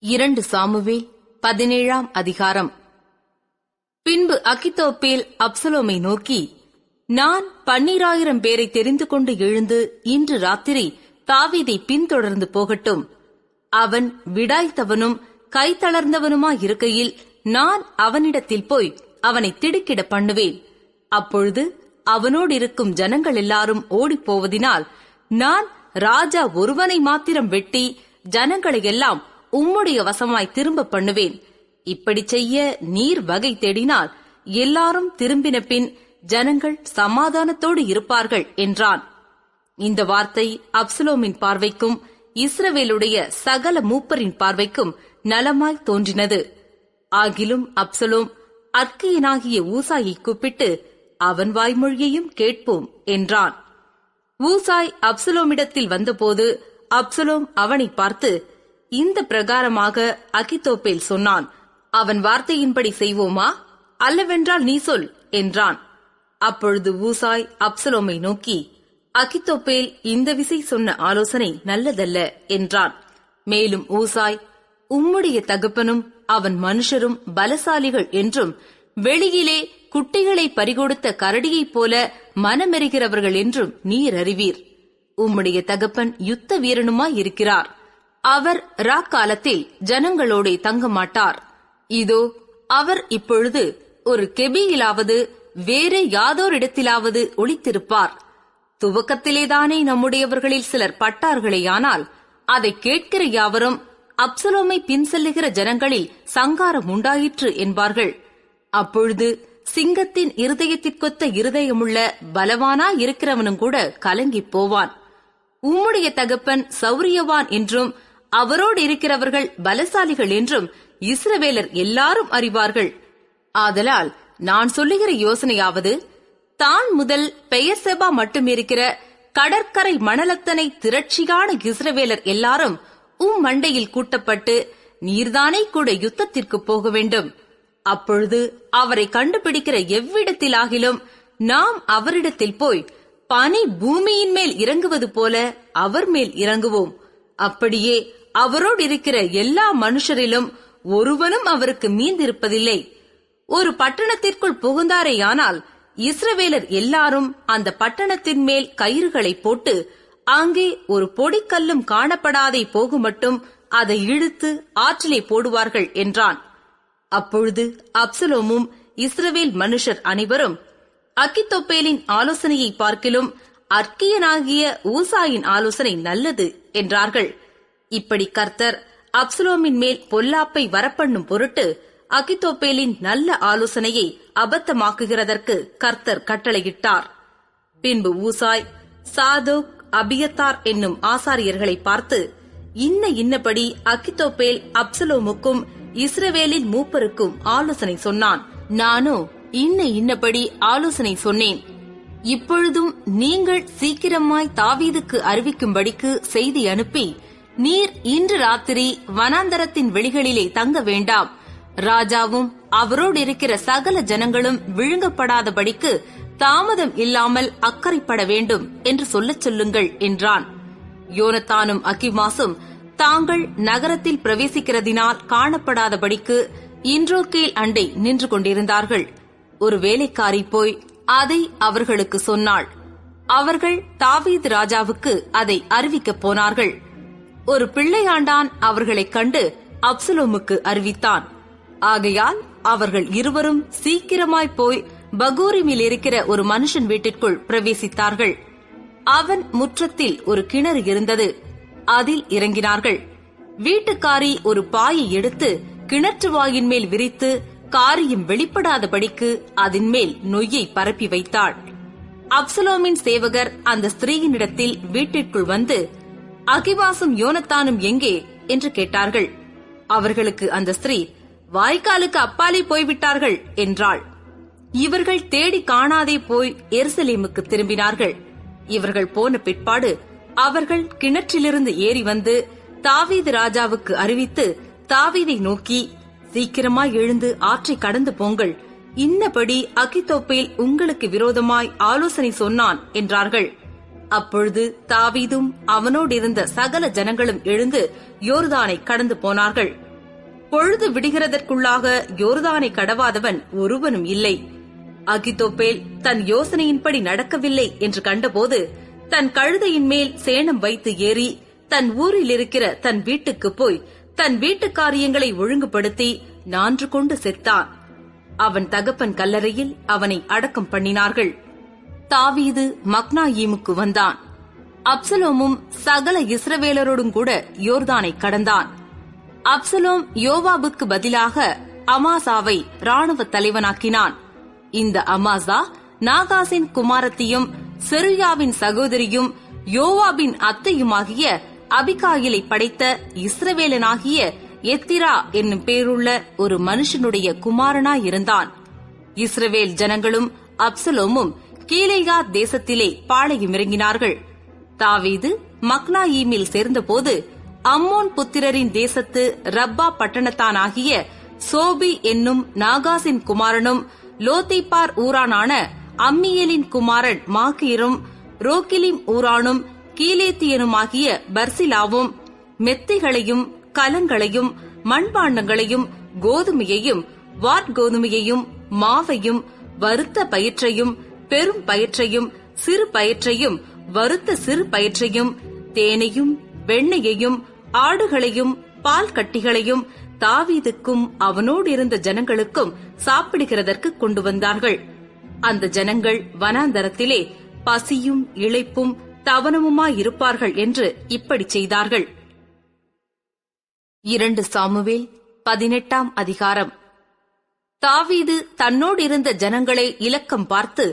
2 Samuel 17ஆம் அதிகாரம். பின்பு அகித்தோப்பேல் அப்சலோமை நோக்கி, நான் 12000 பேரை தெரிந்து கொண்டு எழுந்து இன்று ராத்திரி தாவீதை பின்தொடர்ந்து போகட்டும். அவன் விடாய்த்தவனும் கைத்தளர்ந்தவனுமாயிருக்கையில் நான் அவனிடத்தில் போய் அவனை திடுக்கிட பண்ணுவேன். அப்பொழுது அவனோடிருக்கும் ஜனங்கள் எல்லாரும் ஓடிப்போவதினால் நான் ராஜா ஒருவனை மாத்திரம் வெட்டி ஜனங்களையெல்லாம் உம்முடைய வசமாய் திரும்ப பண்ணுவேன். இப்படி செய்ய நீர் வகை தேடினால் எல்லாரும் திரும்பின பின் ஜனங்கள் சமாதானத்தோடு இருப்பார்கள் என்றான். இந்த வார்த்தை அப்சலோமின் பார்வைக்கும் இஸ்ரவேலுடைய சகல மூப்பரின் பார்வைக்கும் நலமாய் தோன்றினது. ஆகிலும் அப்சலோம் அற்கியனாகிய ஊசாயை கூப்பிட்டு அவன் வாய்மொழியையும் கேட்போம் என்றான். ஊசாய் அப்சலோமிடத்தில் வந்தபோது அப்சலோம் அவனை பார்த்து, இந்த பிரகாரமாக அகித்தோப்பேல் சொன்னான், அவன் வார்த்தையின்படி செய்வோமா, அல்லவென்றால் நீ சொல் என்றான். அப்பொழுது ஊசாய் அப்சலோமை நோக்கி, அகித்தோப்பேல் இந்த விசை சொன்ன ஆலோசனை நல்லதல்ல என்றான். மேலும் ஊசாய், உம்முடைய தகப்பனும் அவன் மனுஷரும் பலசாலிகள் என்றும் வெளியிலே குட்டிகளை பறிகொடுத்த கரடியைப் போல மனமெறுகிறவர்கள் என்றும் நீர் அறிவீர். உம்முடைய தகப்பன் யுத்த வீரனுமாயிருக்கிறார். அவர் ராக்காலத்தில் ஜனங்களோடே தங்க மாட்டார். இதோ அவர் இப்பொழுது ஒரு கெபியிலாவது வேறு யாதோரிடத்திலாவது ஒளித்திருப்பார். துவக்கத்திலேதானே நம்முடையவர்களில் சிலர் பட்டார்களேயானால் அதை கேட்கிற யாவரும் அப்சலோமை பின் செல்லுகிற ஜனங்களில் சங்காரம் உண்டாயிற்று என்பார்கள். அப்பொழுது சிங்கத்தின் இருதயத்திற்கொத்த இருதயமுள்ள பலவானாயிருக்கிறவனும் கூட கலங்கிப் போவான். உம்முடைய தகப்பன் சௌரியவான் என்றும் அவரோடு இருக்கிறவர்கள் பலசாலிகள் என்றும் இஸ்ரவேலர் எல்லாரும் அறிவார்கள். ஆதலால் நான் சொல்லுகிற யோசனையாவது, தான் முதல் பெயர்செபா மட்டும் இருக்கிற கடற்கரை மணலத்தனை திரட்சியான இஸ்ரவேலர் எல்லாரும் மண்டையில் கூட்டப்பட்டு நீர்தானே கூட யுத்தத்திற்கு போக வேண்டும். அப்பொழுது அவரை கண்டுபிடிக்கிற எவ்விடத்திலாகிலும் நாம் அவரிடத்தில் போய் பனி பூமியின் மேல் இறங்குவது போல அவர் மேல் இறங்குவோம். அப்படியே அவரோடு இருக்கிற எல்லா மனுஷரிலும் ஒருவனும் அவருக்கு மீந்திருப்பதில்லை. ஒரு பட்டணத்திற்குள் புகுந்தாரேயானால் இஸ்ரவேலர் எல்லாரும் அந்த பட்டணத்தின் மேல் கயிறுகளை போட்டு அங்கே ஒரு பொடிக்கல்லும் காணப்படாதே போகுமட்டும் அதை இழுத்து ஆற்றிலே போடுவார்கள் என்றான். அப்பொழுது அப்சலோமும் இஸ்ரவேல் மனுஷர் அனைவரும் அகித்தோப்பேலின் ஆலோசனையை பார்க்கிலும் அற்கியனாகிய ஊசாயின் ஆலோசனை நல்லது என்றார்கள். இப்படி கர்த்தர் அப்சலோமின் மேல் பொல்லாப்பை வரப்பண்ணும் பொருட்டு அகித்தோப்பேலின் நல்ல ஆலோசனையை அபத்தமாக்குகிறதற்கு கர்த்தர் கட்டளையிட்டார். பின்பு ஊசாய் சாதோக் அபியத்தார் என்னும் ஆசாரியர்களை பார்த்து, இன்னபடி அகித்தோப்பேல் அப்சலோமுக்கும் இஸ்ரவேலின் மூப்பருக்கும் ஆலோசனை சொன்னான். நானோ இன்னபடி ஆலோசனை சொன்னேன். இப்பொழுதும் நீங்கள் சீக்கிரமாய் தாவீதுக்கு அறிவிக்கும்படிக்கு செய்தி அனுப்பி, நீர் இன்று ராத்திரி வனாந்தரத்தின் வெளிகளிலே தங்க வேண்டாம். ராஜாவும் அவரோடு இருக்கிற சகல ஜனங்களும் விழுங்கப்படாதபடிக்கு தாமதம் இல்லாமல் அக்கறைப்பட வேண்டும் என்று சொல்லச் சொல்லுங்கள் என்றான். யோனத்தானும் அகிமாசும் தாங்கள் நகரத்தில் பிரவேசிக்கிறதினால் காணப்படாதபடிக்கு இன்றோக்கேல் அண்டை நின்று கொண்டிருந்தார்கள். ஒரு வேலைக்காரி போய் அதை அவர்களுக்கு சொன்னாள். அவர்கள் தாவீது ராஜாவுக்கு அதை அறிவிக்கப் போனார்கள். ஒரு பிள்ளையாண்டான் அவர்களைக் கண்டு அப்சலோமுக்கு அறிவித்தான். ஆகையால் அவர்கள் இருவரும் சீக்கிரமாய் போய் பகூரிமில் இருக்கிற ஒரு மனுஷன் வீட்டிற்குள் பிரவேசித்தார்கள். அவன் முற்றத்தில் ஒரு கிணறு இருந்தது. அதில் இறங்கினார்கள். வீட்டுக்காரி ஒரு பாயை எடுத்து கிணற்று வாயின் மேல் விரித்து காரியம் வெளிப்படாதபடிக்கு அதன் மேல் நொய்யை பரப்பி வைத்தாள். அப்சலோமின் சேவகர் அந்த ஸ்திரீயினிடத்தில் வீட்டிற்குள் வந்து, அகிமாசும் யோனத்தானும் எங்கே என்று கேட்டார்கள். அவர்களுக்கு அந்த ஸ்திரீ, வாய்க்காலுக்கு அப்பாலே போய்விட்டார்கள் என்றாள். இவர்கள் தேடி காணாதே போய் எருசலேமுக்கு திரும்பினார்கள். இவர்கள் போன பிற்பாடு அவர்கள் கிணற்றிலிருந்து ஏறி வந்து தாவீது ராஜாவுக்கு அறிவித்து, தாவீதை நோக்கி, சீக்கிரமாய் எழுந்து ஆற்றை கடந்து போங்கள், இன்னபடி அகித்தோப்பேல் உங்களுக்கு விரோதமாய் ஆலோசனை சொன்னான் என்றார்கள். அப்பொழுது தாவீதும் அவனோடிருந்த சகல ஜனங்களும் எழுந்து யோர்தானை கடந்து போனார்கள். பொழுது விடுகிறதற்குள்ளாக யோர்தானை கடவாதவன் ஒருவனும் இல்லை. அகித்தோப்பேல் தன் யோசனையின்படி நடக்கவில்லை என்று கண்டபோது தன் கழுதையின் மேல் சேணம் வைத்து ஏறி தன் ஊரில் இருக்கிற தன் வீட்டுக்கு போய் தன் வீட்டு காரியங்களை ஒழுங்குபடுத்தி நான்று கொண்டு செத்தான். அவன் தகப்பன் கல்லறையில் அவனை அடக்கம் பண்ணினார்கள். தாவீது மக்னாயீமுக்கு வந்தான். அப்சலோமும் சகல இஸ்ரவேலரோடும் கூட யோர்தானை கடந்தான். அப்சலோம் யோவாபுக்கு பதிலாக அமாசாவை ராணுவ தலைவனாக்கினான். இந்த அமாசா நாகாசின் குமாரத்தியும் செருயாவின் சகோதரியும் யோவாபின் அத்தையுமாகிய அபிகாயிலை படைத்த இஸ்ரவேலனாகிய எத்திரா என்னும் பேருள்ள ஒரு மனுஷனுடைய குமாரனாயிருந்தான். இஸ்ரவேல் ஜனங்களும் அப்சலோமும் கீலேயா தேசத்திலே பாளையமிறங்கினார்கள். தாவீது மக்னாயீமில் சேர்ந்தபோது அம்மோன் புத்திரரின் தேசத்து ரப்பா பட்டணத்தானாகிய சோபி என்னும் நாகாசின் குமாரனும் லோதிபார் ஊரானான அம்மியேலின் குமாரன் மாகீரும் ரோகிலிம் ஊரானும் கீலேத்தியனுமாகிய பர்சிலாவும் மெத்திகளையும் கலங்களையும் மண்பாண்டங்களையும் கோதுமையையும் வாற்கோதுமையையும் மாவையும் வறுத்த பயிற்றையும் பெரும் பயிற்றையும் சிறு பயிற்றையும் வறுத்த சிறு பயிற்றையும் தேனையும் வெண்ணெயையும் ஆடுகளையும் பால் கட்டிகளையும் தாவீதுக்கும் அவனோடு இருந்த ஜனங்களுக்கும் சாப்பிடுகிறதற்கு கொண்டு வந்தார்கள். அந்த ஜனங்கள் வனாந்தரத்திலே பசியும் இளைப்பும் தவனமுமாயிருப்பார்கள் என்று இப்படி செய்தார்கள். 2 சாமுவேல் 18 அதிகாரம். தாவீது தன்னோடு இருந்த ஜனங்களை இலக்கம் பார்த்து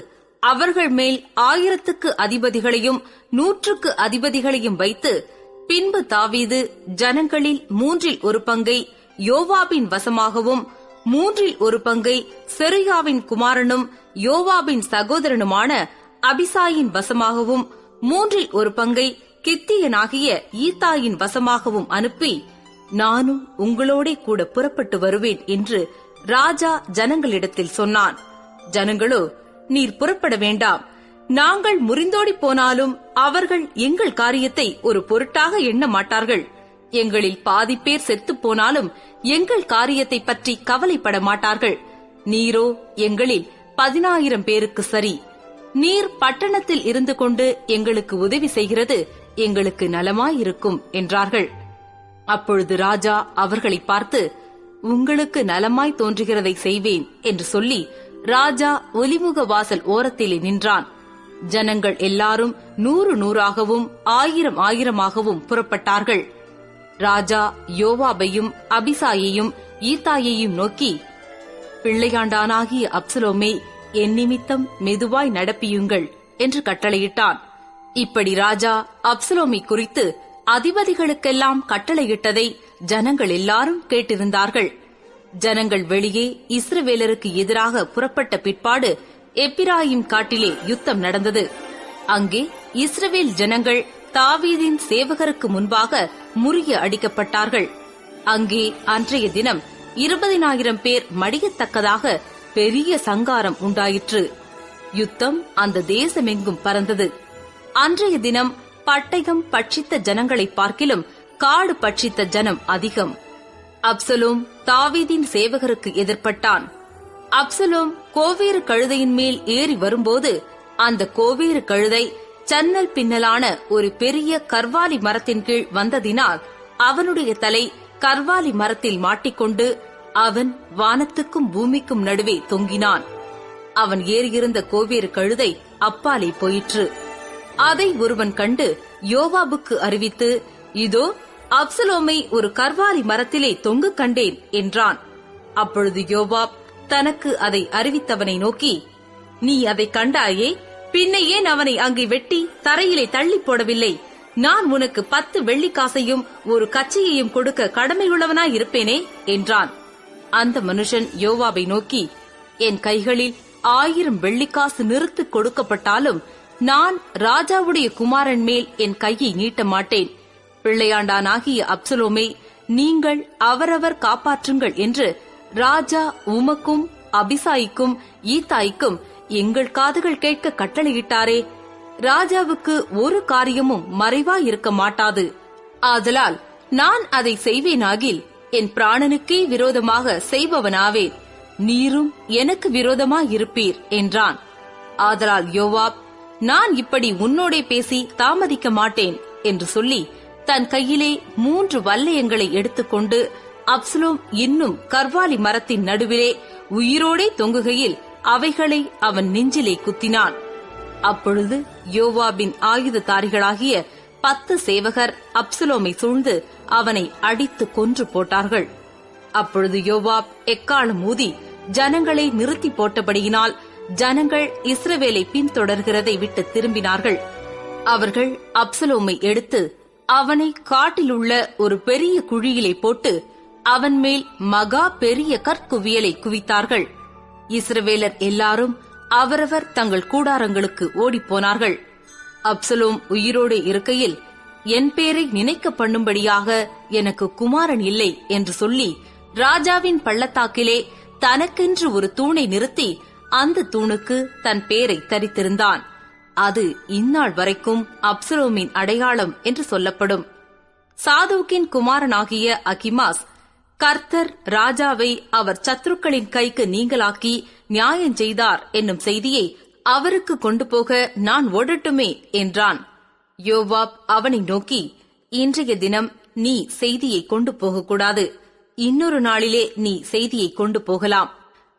அவர்கள் மேல் 1000க்கு அதிபதிகளையும் 100க்கு அதிபதிகளையும் வைத்து, பின்பு தாவீது ஜனங்களில் 1/3 பங்கை யோவாபின் வசமாகவும் 1/3 பங்கை செருயாவின் குமாரனும் யோவாபின் சகோதரனுமான அபிசாயின் வசமாகவும் 1/3 பங்கை கித்தியனாகிய ஈத்தாயின் வசமாகவும் அனுப்பி, நானும் உங்களோடே கூட புறப்பட்டு வருவேன் என்று ராஜா ஜனங்களிடத்தில் சொன்னான். ஜனங்களோ, நீர் புறப்பட வேண்டாம், நாங்கள் முறிந்தோடி போனாலும் அவர்கள் எங்கள் காரியத்தை ஒரு பொருட்டாக எண்ண மாட்டார்கள். எங்களில் பாதி பேர் செத்துப் போனாலும் எங்கள் காரியத்தை பற்றி கவலைப்பட மாட்டார்கள். நீரோ எங்களில் 10,000 பேருக்கு சரி. நீர் பட்டணத்தில் இருந்து கொண்டு எங்களுக்கு உதவி செய்கிறது எங்களுக்கு நலமாயிருக்கும் என்றார்கள். அப்பொழுது ராஜா அவர்களை பார்த்து, உங்களுக்கு நலமாய் தோன்றுகிறதை செய்வேன் என்று சொல்லி ராஜா ஒலிமுக வாசல் ஓரத்திலே நின்றான். ஜனங்கள் எல்லாரும் 100 1000 புறப்பட்டார்கள். ராஜா யோவாபையும் அபிசாயையும் ஈத்தாயையும் நோக்கி, பிள்ளையாண்டானாகிய அப்சலோமே, என் நிமித்தம் மெதுவாய் நடப்பியுங்கள் என்று கட்டளையிட்டான். இப்படி ராஜா அப்சலோமை குறித்து அதிபதிகளுக்கெல்லாம் கட்டளையிட்டதை ஜனங்கள் எல்லாரும் கேட்டிருந்தார்கள். ஜனங்கள் வெளியே இஸ்ரவேலருக்கு எதிராக புறப்பட்ட பிற்பாடு எப்பிராயிம் காட்டிலே யுத்தம் நடந்தது. அங்கே இஸ்ரவேல் ஜனங்கள் தாவீதின் சேவகருக்கு முன்பாக முறிய அடிக்கப்பட்டார்கள். அங்கே அன்றைய தினம் 20,000 பேர் மடியத்தக்கதாக பெரிய சங்காரம் உண்டாயிற்று. யுத்தம் அந்த தேசமெங்கும் பறந்தது. அன்றைய தினம் பட்டயம் பட்சித்த ஜனங்களை பார்க்கிலும் காடு பட்சித்த ஜனம் அதிகம். அப்சலோம் தாவீதின் சேவகருக்கு எதிர்ப்பட்டான். அப்சலோம் கோவேறு கழுதையின் மேல் ஏறி வரும்போது அந்த கோவேறு கழுதை சன்னல் பின்னலான ஒரு பெரிய கர்வாலி மரத்தின் கீழ் வந்ததினால் அவனுடைய தலை கர்வாலி மரத்தில் மாட்டிக்கொண்டு அவன் வானத்துக்கும் பூமிக்கும் நடுவே தொங்கினான். அவன் ஏறியிருந்த கோவேறு கழுதை அப்பாலே போயிற்று. அதை ஒருவன் கண்டு யோவாபுக்கு அறிவித்து, இதோ அப்சலோமை ஒரு கர்வாலி மரத்திலே தொங்கு கண்டேன் என்றான். அப்பொழுது யோவாப் தனக்கு அதை அறிவித்தவனை நோக்கி, நீ அதை கண்டாயே, பின்ன ஏன் அவனை அங்கே வெட்டி தரையிலே தள்ளி போடவில்லை? நான் உனக்கு 10 வெள்ளிக்காசையும் ஒரு கச்சையையும் கொடுக்க கடமையுள்ளவனாயிருப்பேனே என்றான். அந்த மனுஷன் யோவாபை நோக்கி, என் கைகளில் 1000 வெள்ளிக்காசு நிறுத்து கொடுக்கப்பட்டாலும் நான் ராஜாவுடைய குமாரன் மேல் என் கையை நீட்ட மாட்டேன். பிள்ளையாண்டானாகிய அப்சலோமே, நீங்கள் அவரவர் காப்பாற்றுங்கள் என்று ராஜா உமக்கும் அபிசாய்க்கும் ஈத்தாய்க்கும் எங்கள் காதுகள் கேட்க கட்டளையிட்டாரே. ராஜாவுக்கு ஒரு காரியமும் மறைவாயிருக்க மாட்டாது. ஆதலால் நான் அதை செய்வேனாகில் என் பிராணனுக்கே விரோதமாக செய்பவனாவேன். நீரும் எனக்கு விரோதமாயிருப்பீர் என்றான். ஆதலால் யோவாப், நான் இப்படி உன்னோடே பேசி தாமதிக்க மாட்டேன் என்று சொல்லி தன் கையிலே 3 வல்லையங்களை எடுத்துக்கொண்டு அப்சலோம் இன்னும் கர்வாலி மரத்தின் நடுவிலே உயிரோடே தொங்குகையில் அவைகளை அவன் நெஞ்சிலே குத்தினான். அப்பொழுது யோவாபின் ஆயுததாரிகளாகிய 10 சேவகர் அப்சலோமை சூழ்ந்து அவனை அடித்து கொன்று போட்டார்கள். அப்பொழுது யோவாப் எக்காளம் ஊதி ஜனங்களை நிறுத்தி போட்டபடியினால் ஜனங்கள் இஸ்ரவேலை பின்தொடர்கிறதை விட்டு திரும்பினார்கள். அவர்கள் அப்சலோமை எடுத்து அவனை காட்டிலுள்ள ஒரு பெரிய குழியிலே போட்டு அவன் மேல் மகா பெரிய கற்குவியலை குவித்தார்கள். இஸ்ரவேலர் எல்லாரும் அவரவர் தங்கள் கூடாரங்களுக்கு ஓடிப்போனார்கள். அப்சலோம் உயிரோடு இருக்கையில், என் பேரை நினைக்க பண்ணும்படியாக எனக்கு குமாரன் இல்லை என்று சொல்லி ராஜாவின் பள்ளத்தாக்கிலே தனக்கென்று ஒரு தூணை நிறுத்தி அந்த தூணுக்கு தன் பேரை தரித்திருந்தான். அது இந்நாள் வரைக்கும் அப்சலோமின் அடையாளம் என்று சொல்லப்படும். சாதோக்கின் குமாரனாகிய அகிமாஸ், கர்த்தர் ராஜாவை அவர் சத்துருக்களின் கைக்கு நீங்களாக்கி நியாயம் செய்தார் என்னும் செய்தியை அவருக்கு கொண்டு போக நான் ஓடட்டுமே என்றான். யோவாப் அவனை நோக்கி, இன்றைய தினம் நீ செய்தியை கொண்டு போகக்கூடாது. இன்னொரு நாளிலே நீ செய்தியை கொண்டு போகலாம்.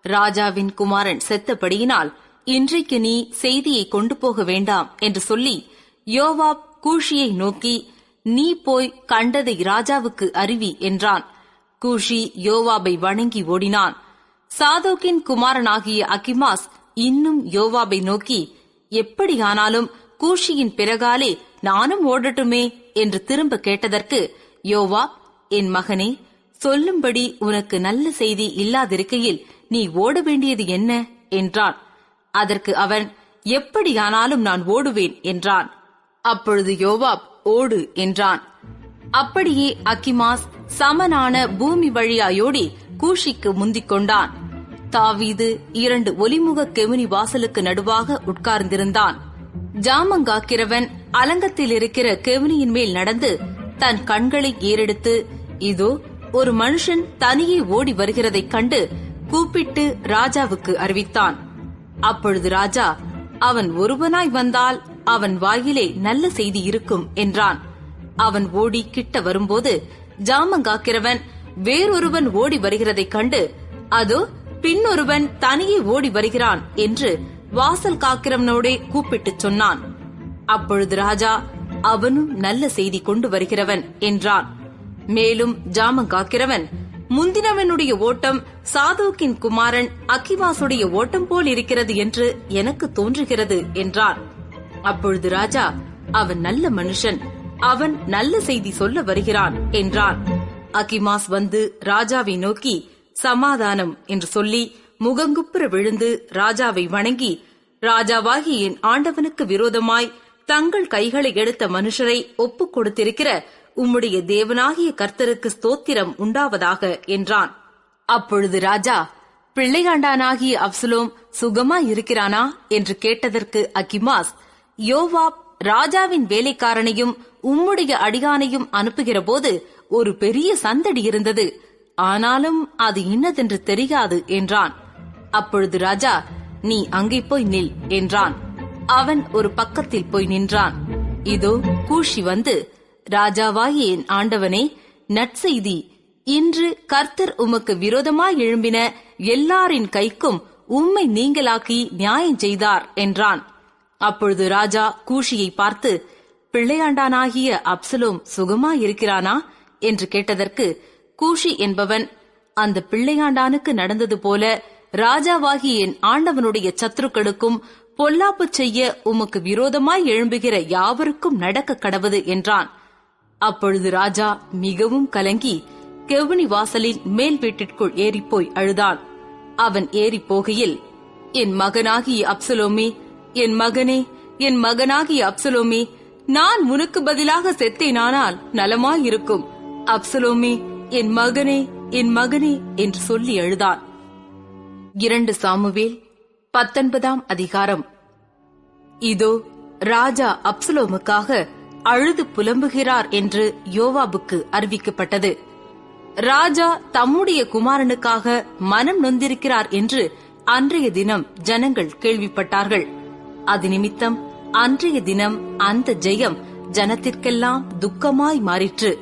ராஜாவின் குமாரன் செத்தபடியினால் இன்றைக்கு நீ செய்தியை கொண்டு போக வேண்டாம் என்று சொல்லி யோவாப் கூஷியை நோக்கி, நீ போய் கண்டதை ராஜாவுக்கு அறிவி என்றான். கூஷி யோவாபை வணங்கி ஓடினான். சாதோக்கின் குமாரனாகிய அகிமாஸ் இன்னும் யோவாபை நோக்கி, எப்படியானாலும் கூஷியின் பிறகாலே நானும் ஓடட்டுமே என்று திரும்ப கேட்டதற்கு யோவாப், என் மகனே, சொல்லும்படி உனக்கு நல்ல செய்தி இல்லாதிருக்கையில் நீ ஓட வேண்டியது என்ன என்றான். அதற்கு அவன், எப்படியானாலும் நான் ஓடுவேன் என்றான். அப்பொழுது யோவாப், ஓடு என்றான். அப்படியே அகிமாஸ் சமனான பூமி வழியாயோடி கூஷிக்கு முந்திக் கொண்டான். தாவீது 2 ஒலிமுக கெவுனி வாசலுக்கு நடுவாக உட்கார்ந்திருந்தான். ஜாமங்காக்கிறவன் அலங்கத்தில் இருக்கிற கெவுனியின் மேல் நடந்து தன் கண்களை ஏறெடுத்து, இதோ ஒரு மனுஷன் தனியே ஓடி வருகிறதைக் கண்டு கூப்பிட்டு ராஜாவுக்கு அறிவித்தான். அப்பொழுது ராஜா, அவன் ஒருவனாய் வந்தால் அவன் வாயிலே நல்ல செய்தி இருக்கும் என்றான். அவன் ஓடி கிட்ட வரும்போது ஜாமங்காக்கிறவன் வேறொருவன் ஓடி வருகிறதைக் கண்டு, அதோ பின்னொருவன் தனியே ஓடி வருகிறான் என்று வாசல் காக்கிறவனோடே கூப்பிட்டுச் சொன்னான். அப்பொழுது ராஜா, அவனும் நல்ல செய்தி கொண்டு வருகிறவன் என்றான். மேலும் ஜாமங்காக்கிறவன், முந்தினவனுடைய ஓட்டம் சாதோக்கின் குமாரன் அகிமாசுடைய ஓட்டம் போல் இருக்கிறது என்று எனக்கு தோன்றுகிறது என்றான். அப்பொழுது ராஜா, அவன் நல்ல மனுஷன், அவன் நல்ல செய்தி சொல்ல வருகிறான் என்றான். அகிமாஸ் வந்து ராஜாவை நோக்கி சமாதானம் என்று சொல்லி முகங்குப்புற விழுந்து ராஜாவை வணங்கி, ராஜாவாகி என் ஆண்டவனுக்கு விரோதமாய் தங்கள் கைகளை எடுத்த மனுஷரை ஒப்புக் கொடுத்திருக்கிற உம்முடைய தேவனாகிய கர்த்தருக்கு ஸ்தோத்திரம் உண்டாவதாக என்றான். அப்பொழுது ராஜா, பிள்ளையாண்டானாகிய அப்சலோம் சுகமாயிருக்கிறானா என்று கேட்டதற்கு அகிமாஸ், யோவாப் ராஜாவின் வேலைக்காரனையும் உம்முடைய அடியானையும் அனுப்புகிற போது ஒரு பெரிய சந்தடி இருந்தது, ஆனாலும் அது இன்னதென்று தெரியாது என்றான். அப்பொழுது ராஜா, நீ அங்கே போய் நில் என்றான். அவன் ஒரு பக்கத்தில் போய் நின்றான். இதோ கூஷி வந்து, ராஜாவாகிய என் ஆண்டவனே, நற்செய்தி, இன்று கர்த்தர் உமக்கு விரோதமாய் எழும்பின எல்லாரின் கைக்கும் உம்மை நீங்களாக்கி நியாயம் செய்தார் என்றான். அப்பொழுது ராஜா கூஷியை பார்த்து, பிள்ளையாண்டானாகிய அப்சலோம் சுகமாயிருக்கிறானா என்று கேட்டதற்கு கூஷி என்பவன், அந்த பிள்ளையாண்டானுக்கு நடந்தது போல ராஜாவாகிய என் ஆண்டவனுடைய சத்துருக்களுக்கும் பொல்லாப்பு செய்ய உமக்கு விரோதமாய் எழும்புகிற யாவருக்கும் நடக்க கடவது என்றான். அப்பொழுது ராஜா மிகவும் கலங்கி கெவுனி வாசலின் மேல் வீட்டிற்குள் ஏறிப்போய் அழுதான். அவன் ஏறி போகையில், என் மகனாகிய அப்சலோமே, என் மகனே, என் மகனாகிய அப்சலோமே, நான் உனக்கு பதிலாக செத்தேனானால் நலமாயிருக்கும். அப்சலோமே, என் மகனே, என் மகனே என்று சொல்லி அழுதான். 2 சாமுவேல் 19 அதிகாரம். இதோ ராஜா அப்சலோமுக்காக அழுது புலம்புகிறார் என்று யோவாபுக்கு அறிவிக்கப்பட்டது. ராஜா தம்முடைய குமாரனுக்காக மனம் நொந்திருக்கிறார் என்று அன்றைய தினம் ஜனங்கள் கேள்விப்பட்டார்கள். அது நிமித்தம் அன்றைய தினம் அந்த ஜெயம் ஜனத்திற்கெல்லாம் துக்கமாய் மாறிற்று.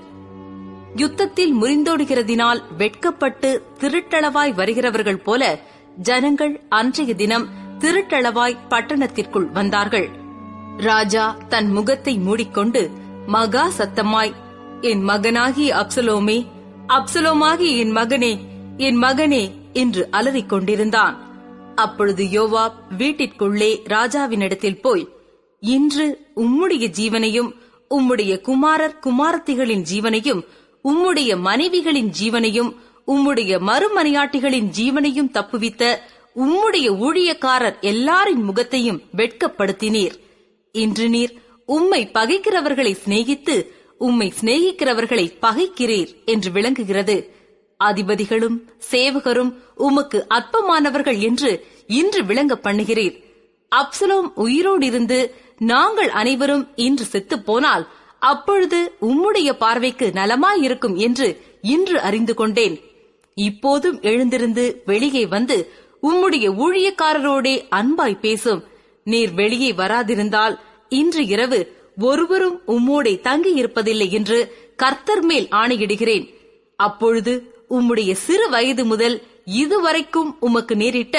யுத்தத்தில் முறிந்தோடுகிறதினால் வெட்கப்பட்டு திருட்டளவாய் வருகிறவர்கள் போல ஜனங்கள் அன்றைய தினம் திருட்டளவாய் பட்டணத்திற்குள் வந்தார்கள். ராஜா தன் முகத்தை மூடிக்கொண்டு மகா சத்தமாய், என் மகனாகிய அப்சலோமே, அப்சலோமாகிய என் மகனே, என் மகனே என்று அலறிக் கொண்டிருந்தான். அப்பொழுது யோவாப் வீட்டிற்குள்ளே ராஜாவினிடத்தில் போய், இன்று உம்முடைய ஜீவனையும் உம்முடைய குமாரர் குமாரத்திகளின் ஜீவனையும் உம்முடைய மனைவிகளின் ஜீவனையும் உம்முடைய மறுமனையாட்டிகளின் ஜீவனையும் தப்புவித்த உம்முடைய ஊழியக்காரர் எல்லாரின் முகத்தையும் வெட்கப்படுத்தினீர். இன்று நீர் உம்மை பகைக்கிறவர்களை சிநேகித்து உம்மை சிநேகிக்கிறவர்களை பகைக்கிறீர் என்று விளங்குகிறது. அதிபதிகளும் சேவகரும் உமக்கு அற்பமானவர்கள் என்று இன்று விளங்க பண்ணுகிறீர். அப்சலோம் உயிரோடிருந்து நாங்கள் அனைவரும் இன்று செத்துப் போனால் அப்பொழுது உம்முடைய பார்வைக்கு நலமாயிருக்கும் என்று இன்று அறிந்து கொண்டேன். இப்போதும் எழுந்திருந்து வெளியே வந்து உம்முடைய ஊழியக்காரரோடே அன்பாய் பேசும். நீர் வெளியே வராதிருந்தால் இன்று இரவு ஒருவரும் உம்மோடே தங்கியிருப்பதில்லை என்று கர்த்தர் மேல் ஆணையிடுகிறேன். அப்பொழுது உம்முடைய சிறு வயது முதல் இதுவரைக்கும் உமக்கு நேரிட்ட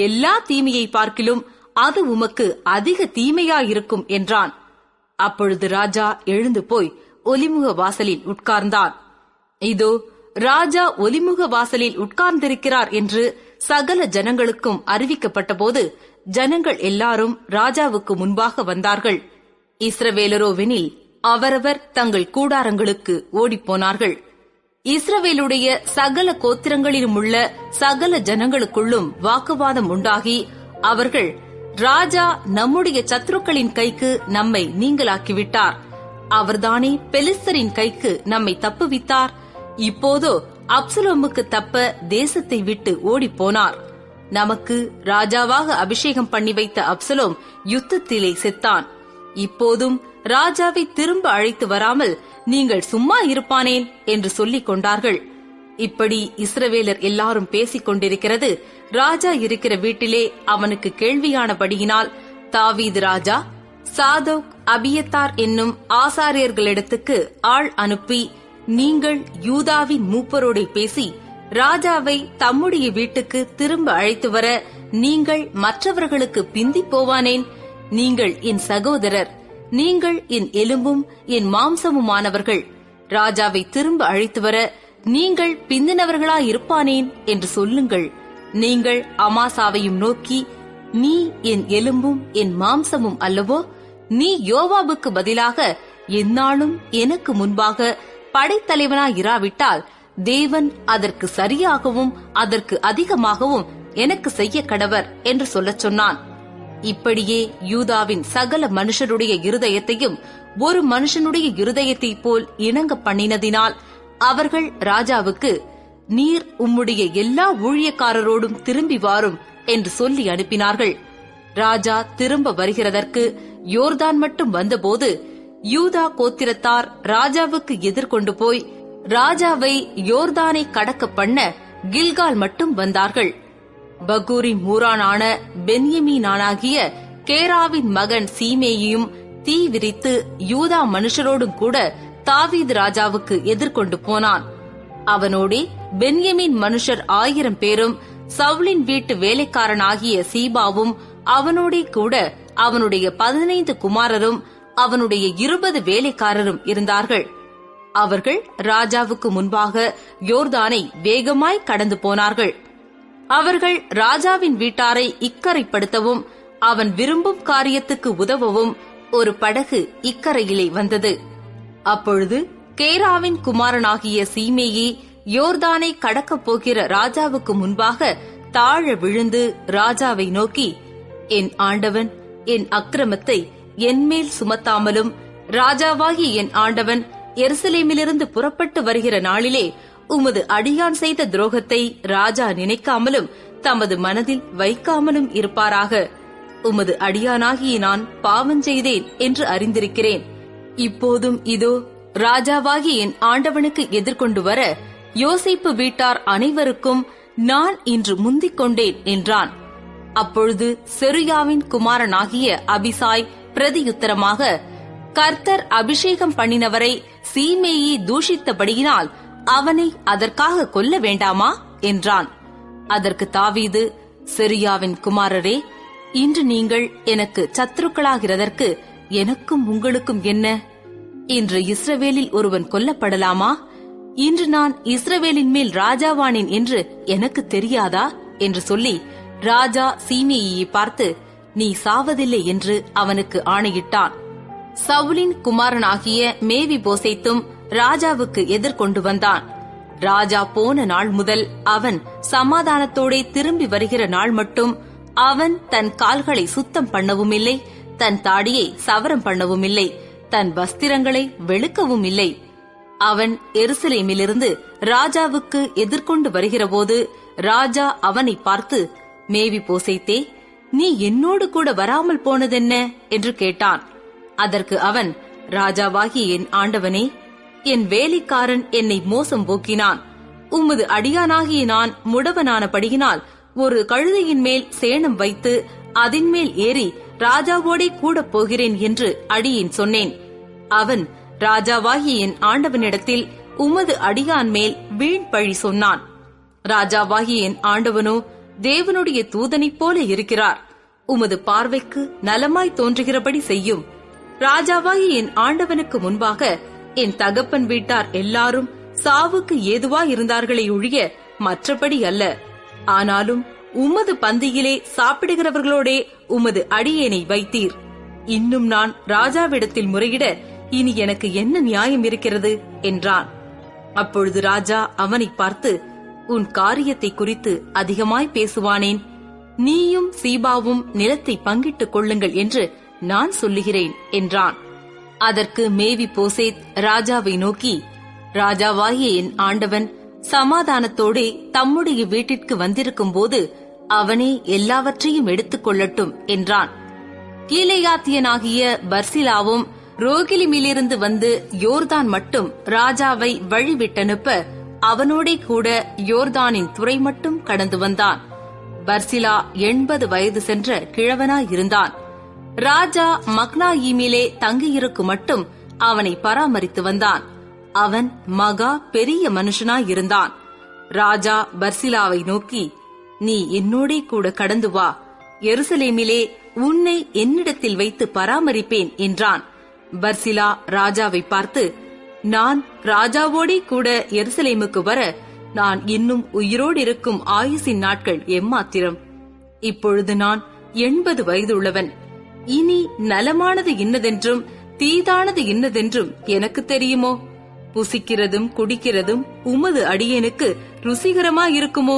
எல்லா தீமையை பார்க்கிலும் அது உமக்கு அதிக தீமையாயிருக்கும் என்றான். அப்பொழுது ராஜா எழுந்து போய் ஒலிமுக வாசலில் உட்கார்ந்தான். இதோ ராஜா ஒலிமுக வாசலில் உட்கார்ந்திருக்கிறார் என்று சகல ஜனங்களுக்கும் அறிவிக்கப்பட்ட போது ஜனங்கள் எல்லாரும் ராஜாவுக்கு முன்பாக வந்தார்கள். இஸ்ரவேலரோவெனில் அவரவர் தங்கள் கூடாரங்களுக்கு ஓடிப்போனார்கள். இஸ்ரவேலுடைய சகல கோத்திரங்களிலும் உள்ள சகல ஜனங்களுக்குள்ளும் வாக்குவாதம் உண்டாகி அவர்கள், ராஜா நம்முடைய சத்துருக்களின் கைக்கு நம்மை நீங்களாக்கிவிட்டார். அவர்தானே பெலிஸ்தரின் கைக்கு நம்மை தப்புவித்தார். இப்போதோ அப்சலோமுக்கு தப்ப தேசத்தை விட்டு ஓடிப்போனார். நமக்கு ராஜாவாக அபிஷேகம் பண்ணி வைத்த அப்சலோம் யுத்தத்திலே செத்தான். இப்போதும் ராஜாவை திரும்ப அழைத்து வராமல் நீங்கள் சும்மா இருப்பானேன் என்று சொல்லிக் கொண்டார்கள். இப்படி இஸ்ரவேலர் எல்லாரும் பேசிக் கொண்டிருக்கிறது ராஜா இருக்கிற வீட்டிலே அவனுக்கு கேள்வியானபடியினால் தாவீது ராஜா சாதோக் அபியத்தார் என்னும் ஆசாரியர்களிடத்துக்கு ஆள் அனுப்பி, நீங்கள் யூதாவின் மூப்பரோடே பேசி ராஜாவை தம்முடைய வீட்டுக்கு திரும்ப அழைத்து வர நீங்கள் மற்றவர்களுக்கு பிந்தி போவானேன்? நீங்கள் என் சகோதரர், நீங்கள் என் எலும்பும் என் மாம்சமுமானவர்கள். ராஜாவை திரும்ப அழைத்து வர நீங்கள் பிந்தினவர்களாயிருப்பானேன் என்று சொல்லுங்கள். நீங்கள் அமாசாவையும் நோக்கி, நீ என் எலும்பும் என் மாம்சமும் அல்லவோ? நீ யோவாபுக்கு பதிலாக எந்நாளும் எனக்கு முன்பாக படைத்தலைவனாயிராவிட்டால் தேவன் அதற்கு சரியாகவும் அதற்கு அதிகமாகவும் எனக்கு செய்ய கடவர் என்று சொல்லச் சொன்னான். இப்படியே யூதாவின் சகல மனுஷருடைய இருதயத்தையும் ஒரு மனுஷனுடைய இருதயத்தைப் போல் இணங்க பண்ணினதினால் அவர்கள் ராஜாவுக்கு, நீர் உம்முடைய எல்லா ஊழியக்காரரோடும் திரும்பி வாரும் என்று சொல்லி அனுப்பினார்கள். ராஜா திரும்ப வருகிறதற்கு யோர்தான் மட்டும் வந்தபோது யூதா கோத்திரத்தார் ராஜாவுக்கு எதிர்கொண்டு போய் ராஜாவை யோர்தானை கடக்க பண்ண கில்கால் மட்டும் வந்தார்கள். பகூரின் மூரானான பென்யமீனானாகிய கேராவின் மகன் சீமேயும் தீ விரித்து யூதா மனுஷரோடும் கூட தாவீது ராஜாவுக்கு எதிர்கொண்டு போனான். அவனோடே பென்யமீன் மனுஷர் 1000 பேரும் சவுலின் வீட்டு வேலைக்காரனாகிய சீபாவும் அவனோடே கூட அவனுடைய 15 குமாரரும் அவனுடைய 20 வேலைக்காரரும் இருந்தார்கள். அவர்கள் ராஜாவுக்கு முன்பாக யோர்தானை வேகமாய் கடந்து போனார்கள். அவர்கள் ராஜாவின் வீட்டாரை இக்கரைப்படுத்தவும் அவன் விரும்பும் காரியத்துக்கு உதவவும் ஒரு படகு இக்கரையிலே வந்தது. அப்பொழுது கேராவின் குமாரனாகிய சீமேயி யோர்தானை கடக்கப் போகிற ராஜாவுக்கு முன்பாக தாழ விழுந்து ராஜாவை நோக்கி, என் ஆண்டவன் என் அக்கிரமத்தை என்மேல் சுமத்தாமலும் ராஜாவாகி என் ஆண்டவன் எருசலேமிலிருந்து புறப்பட்டு வருகிற நாளிலே உமது அடியான் செய்த துரோகத்தை ராஜா நினைக்காமலும் தமது மனதில் வைக்காமலும் இருப்பாராக. உமது அடியானாகிய நான் பாவம் செய்தேன் என்று அறிந்திருக்கிறேன். இப்போதும் இதோ ராஜாவாகி என் ஆண்டவனுக்கு எதிர்கொண்டு வர யோசேப்பு வீட்டார் அனைவருக்கும் நான் இன்று முந்திக் கொண்டேன் என்றான். அப்பொழுது செருயாவின் குமாரனாகிய அபிசாய் பிரதியுத்தரமாக, கர்த்தர் அபிஷேகம் பண்ணினவரை சீமேயி தூஷித்தபடியினால் அவனை அதற்காக கொல்ல வேண்டாமா என்றான். அதற்கு தாவீது, செருயாவின் குமாரரே, இன்று நீங்கள் எனக்கு சத்துருக்களாகிறதற்கு எனக்கும் உங்களுக்கும் என்ன? இன்று இஸ்ரவேலில் ஒருவன் கொல்லப்படலாமா? இன்று நான் இஸ்ரவேலின் மேல் ராஜாவானேன் என்று எனக்கு தெரியாதா என்று சொல்லி ராஜா சீமேயியை பார்த்து, நீ சாவதில்லை என்று அவனுக்கு ஆணையிட்டான். சவுலின் குமாரனாகிய மேவிபோசேத்தும் ராஜாவுக்கு எதிர்கொண்டு வந்தான். ராஜா போன நாள் முதல் அவன் சமாதானத்தோடே திரும்பி வருகிற நாள் மட்டும் அவன் தன் கால்களை சுத்தம் பண்ணவும் இல்லை, தன் தாடியை சவரம் பண்ணவும் இல்லை, தன் வஸ்திரங்களை வெளுக்கவும் இல்லை. அவன் எருசலேமிலிருந்து ராஜாவுக்கு எதிர்கொண்டு வருகிறபோது ராஜா அவனை பார்த்து, மேவிபோசேத்தே, நீ என்னோடு கூட வராமல் போனதென்ன என்று கேட்டான். அதற்கு அவன், ராஜாவாகிய என் ஆண்டவனே, என் வேலைக்காரன் என்னை மோசம் போக்கினான். உமது அடியானாகிய நான் முடவனானபடியினால் ஒரு கழுதையின் மேல் சேணம் வைத்து அதின் மேல் ஏறி ராஜாவோடே கூட போகிறேன் என்று அடியேன் சொன்னேன். அவன் ராஜாவாகிய என் ஆண்டவனிடத்தில் உமது அடியான் மேல் வீண் பழி சொன்னான். ராஜாவாகிய என் ஆண்டவனோ தேவனுடைய தூதனைப் போல இருக்கிறார். உமது பார்வைக்கு நலமாய் தோன்றுகிறபடி செய்யும். ராஜாவாகிய என் ஆண்டவனுக்கு முன்பாக என் தகப்பன் வீட்டார் எல்லாரும் சாவுக்கு ஏதுவாயிருந்தார்களே ஒழிய மற்றபடி அல்ல. ஆனாலும் உமது பந்தியிலே சாப்பிடுகிறவர்களோடே உமது அடியேனை வைத்தீர். இன்னும் நான் ராஜாவிடத்தில் முறையிட இனி எனக்கு என்ன நியாயம் இருக்கிறது என்றான். அப்பொழுது ராஜா அவனை பார்த்து, உன் காரியத்தை குறித்து அதிகமாய் பேசுவானேன்? நீயும் சீபாவும் நிலத்தை பங்கிட்டுக் கொள்ளுங்கள் என்று நான் சொல்லுகிறேன் என்றான். அதற்கு மேவிபோசேத் ராஜாவை நோக்கி, ராஜாவாகிய என் ஆண்டவன் சமாதானத்தோடே தம்முடைய வீட்டிற்கு வந்திருக்கும் போது அவனே எல்லாவற்றையும் எடுத்துக் கொள்ளட்டும் என்றான். கீலேயாத்தியனாகிய பர்சிலாவும் ரோகிலிமிலிருந்து வந்து யோர்தான் மட்டும் ராஜாவை வழிவிட்டனுப்ப அவனோடே கூட யோர்தானின் துறை மட்டும் கடந்து வந்தான். பர்சிலா 80 வயது சென்ற கிழவனாயிருந்தான். ராஜா மக்னாயீமிலே தங்கியிருக்கும் மட்டும் அவனை பராமரித்து வந்தான். அவன் மகா பெரிய மனுஷனாயிருந்தான். ராஜா பர்சிலாவை நோக்கி, நீ என்னோடே கூட கடந்து வா, எருசலேமிலே உன்னை என்னிடத்தில் வைத்து பராமரிப்பேன் என்றான். பர்சிலா ராஜாவை பார்த்து, நான் ராஜாவோடே கூட எருசலேமுக்கு வர நான் இன்னும் உயிரோடு இருக்கும் ஆயுசின் நாட்கள் எம்மாத்திரம். இப்பொழுது நான் 80 வயதுள்ளவன். இனி நலமானது இன்னதென்றும் தீதானது இன்னதென்றும் எனக்கு தெரியுமோ? புசிக்கிறதும் குடிக்கிறதும் உமது அடியேனுக்கு ருசிகரமாயிருக்குமோ?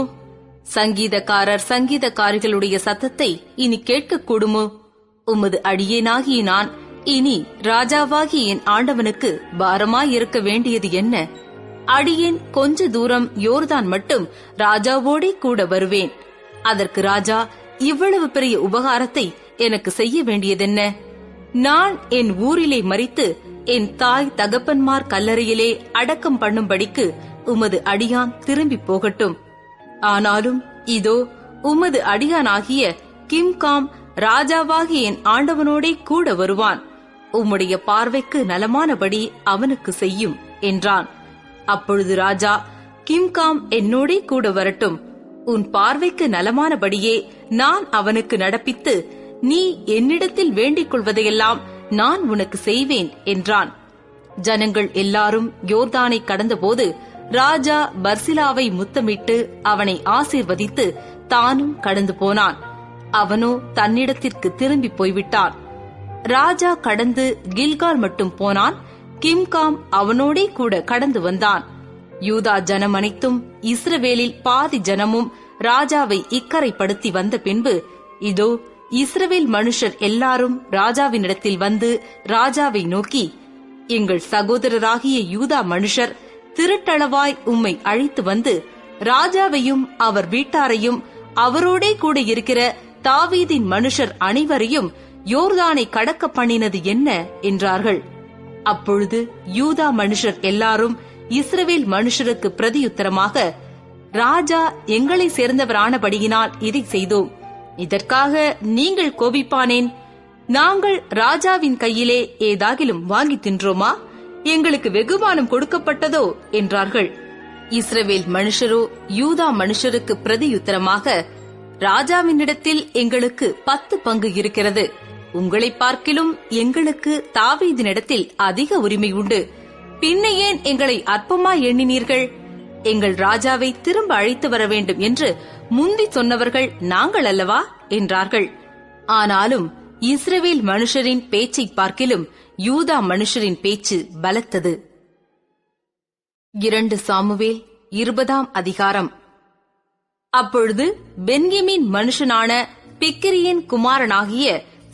சங்கீதக்காரர் சங்கீதக்காரிகளுடைய சத்தத்தை இனி கேட்கக்கூடுமோ? உமது அடியேனாகிய நான் இனி ராஜாவாகிய என் ஆண்டவனுக்கு பாரமாயிருக்க வேண்டியது என்ன? அடியேன் கொஞ்ச தூரம் யோர்தான் மட்டும் ராஜாவோடே கூட வருவேன். அதற்கு ராஜா இவ்வளவு பெரிய உபகாரத்தை எனக்கு செய்ய வேண்டியதென்ன? நான் என் ஊரிலே மரித்து என் தாய் தகப்பன்மார் கல்லறையிலே அடக்கம் பண்ணும்படிக்கு உமது அடியான் திரும்பி போகட்டும். ஆனாலும் இதோ உமது அடியானாகிய கிம்காம் ராஜாவாகிய என் ஆண்டவனோடே கூட வருவான். உம்முடைய பார்வைக்கு நலமானபடி அவனுக்கு செய்யும் என்றான். அப்பொழுது ராஜா, கிம்காம் என்னோடே கூட வரட்டும். உன் பார்வைக்கு நலமானபடியே நான் அவனுக்கு நடப்பித்து நீ என்னிடத்தில் வேண்டிக் கொள்வதையெல்லாம் நான் உனக்கு செய்வேன் என்றான். ஜனங்கள் எல்லாரும் யோர்தானை கடந்தபோது ராஜா பர்சிலாவை முத்தமிட்டு அவனை ஆசீர்வதித்து தானும் கடந்து போனான். அவனோ தன்னிடத்திற்கு திரும்பி போய்விட்டான். ராஜா கடந்து கில்கால் மட்டும் போனான். கிம்காம் அவனோடே கூட கடந்து வந்தான். யூதா ஜனம் அனைத்தும் இஸ்ரவேலில் பாதி ஜனமும் ராஜாவை இக்கரைப்படுத்தி வந்த பின்பு இதோ இஸ்ரவேல் மனுஷர் எல்லாரும் ராஜாவினிடத்தில் வந்து ராஜாவை நோக்கி, எங்கள் சகோதரராகிய யூதா மனுஷர் திருட்டளவாய் உம்மை அழைத்து வந்து ராஜாவையும் அவர் வீட்டாரையும் அவரோடே கூட இருக்கிற தாவீதின் மனுஷர் அனைவரையும் யோர்தானை கடக்க பண்ணினது என்ன என்றார்கள். அப்பொழுது யூதா மனுஷர் எல்லாரும் இஸ்ரவேல் மனுஷருக்கு பிரதியுத்தரமாக, ராஜா எங்களை சேர்ந்தவரானபடியினால் இதை செய்தோம். இதற்காக நீங்கள் கோபிப்பானேன்? நாங்கள் ராஜாவின் கையிலே ஏதாகிலும் வாங்கி தின்றோமா? எங்களுக்கு வெகுமானம் கொடுக்கப்பட்டதோ என்றார்கள். இஸ்ரவேல் மனுஷரோ யூதா மனுஷருக்கு பிரதியுத்தரமாக, ராஜாவினிடத்தில் எங்களுக்கு 10 பங்கு இருக்கிறது. உங்களை பார்க்கிலும் எங்களுக்கு தாவீதினிடத்தில் அதிக உரிமை உண்டு. பின்ன ஏன் எங்களை அற்பமாய் எண்ணினீர்கள்? எங்கள் ராஜாவை திரும்ப அழைத்து வர வேண்டும் என்று முந்தி சொன்னவர்கள் நாங்கள் அல்லவா என்றார்கள். ஆனாலும் இஸ்ரவேல் மனுஷரின் பேச்சை பார்க்கிலும் யூதா மனுஷரின் பேச்சு பலத்தது. 2 சாமுவேல் 20ஆம் அதிகாரம். அப்பொழுது பென்யமீன் மனுஷனான பிக்கிரியின் குமாரனாகிய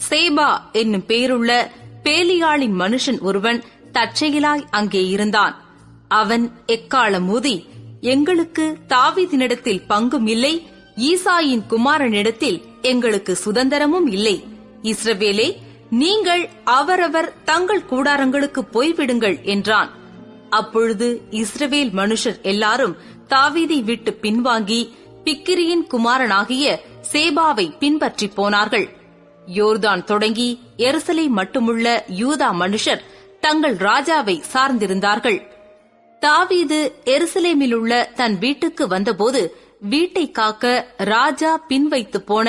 சேபா என்னும் பெயருள்ள பேலியாளின் மனுஷன் ஒருவன் தற்செயலாய் அங்கே இருந்தான். அவன் எக்காளம் ஊதி, எங்களுக்கு தாவீதினிடத்தில் பங்கும் இல்லை, ஈசாயின் குமாரனிடத்தில் எங்களுக்கு சுதந்திரமும் இல்லை. இஸ்ரவேலே, நீங்கள் அவரவர் தங்கள் கூடாரங்களுக்கு போய்விடுங்கள் என்றான். அப்பொழுது இஸ்ரவேல் மனுஷர் எல்லாரும் தாவீதை விட்டு பின்வாங்கி பிக்கிரியின் குமாரனாகிய சேபாவை பின்பற்றி போனார்கள். யோர்தான் தொடங்கி எருசலேம் மட்டுமுள்ள யூதா மனுஷர் தங்கள் ராஜாவை சார்ந்திருந்தார்கள். தாவீது எருசலேமிலுள்ள தன் வீட்டுக்கு வந்தபோது வீட்டை காக்க ராஜா பின்வைத்து போன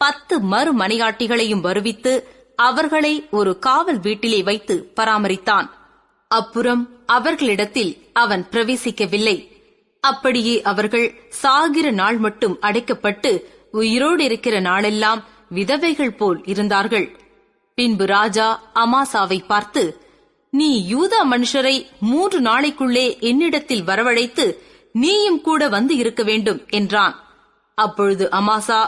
10 மறுமனையாட்டிகளையும் வருவித்து அவர்களை ஒரு காவல் வீட்டிலே வைத்து பராமரித்தான். அப்புறம் அவர்களிடத்தில் அவன் பிரவேசிக்கவில்லை. அப்படியே அவர்கள் சாகிற நாள் மட்டும் அடைக்கப்பட்டு உயிரோடு இருக்கிற நாளெல்லாம் விதவைகள் போல் இருந்தார்கள். பின்பு ராஜா அமாசாவை பார்த்து, நீ யூதா மனுஷரை 3 நாளைக்குள்ளே என்னிடத்தில் வரவழைத்து நீயும் கூட வந்து இருக்க வேண்டும் என்றான். அப்பொழுது அமாசா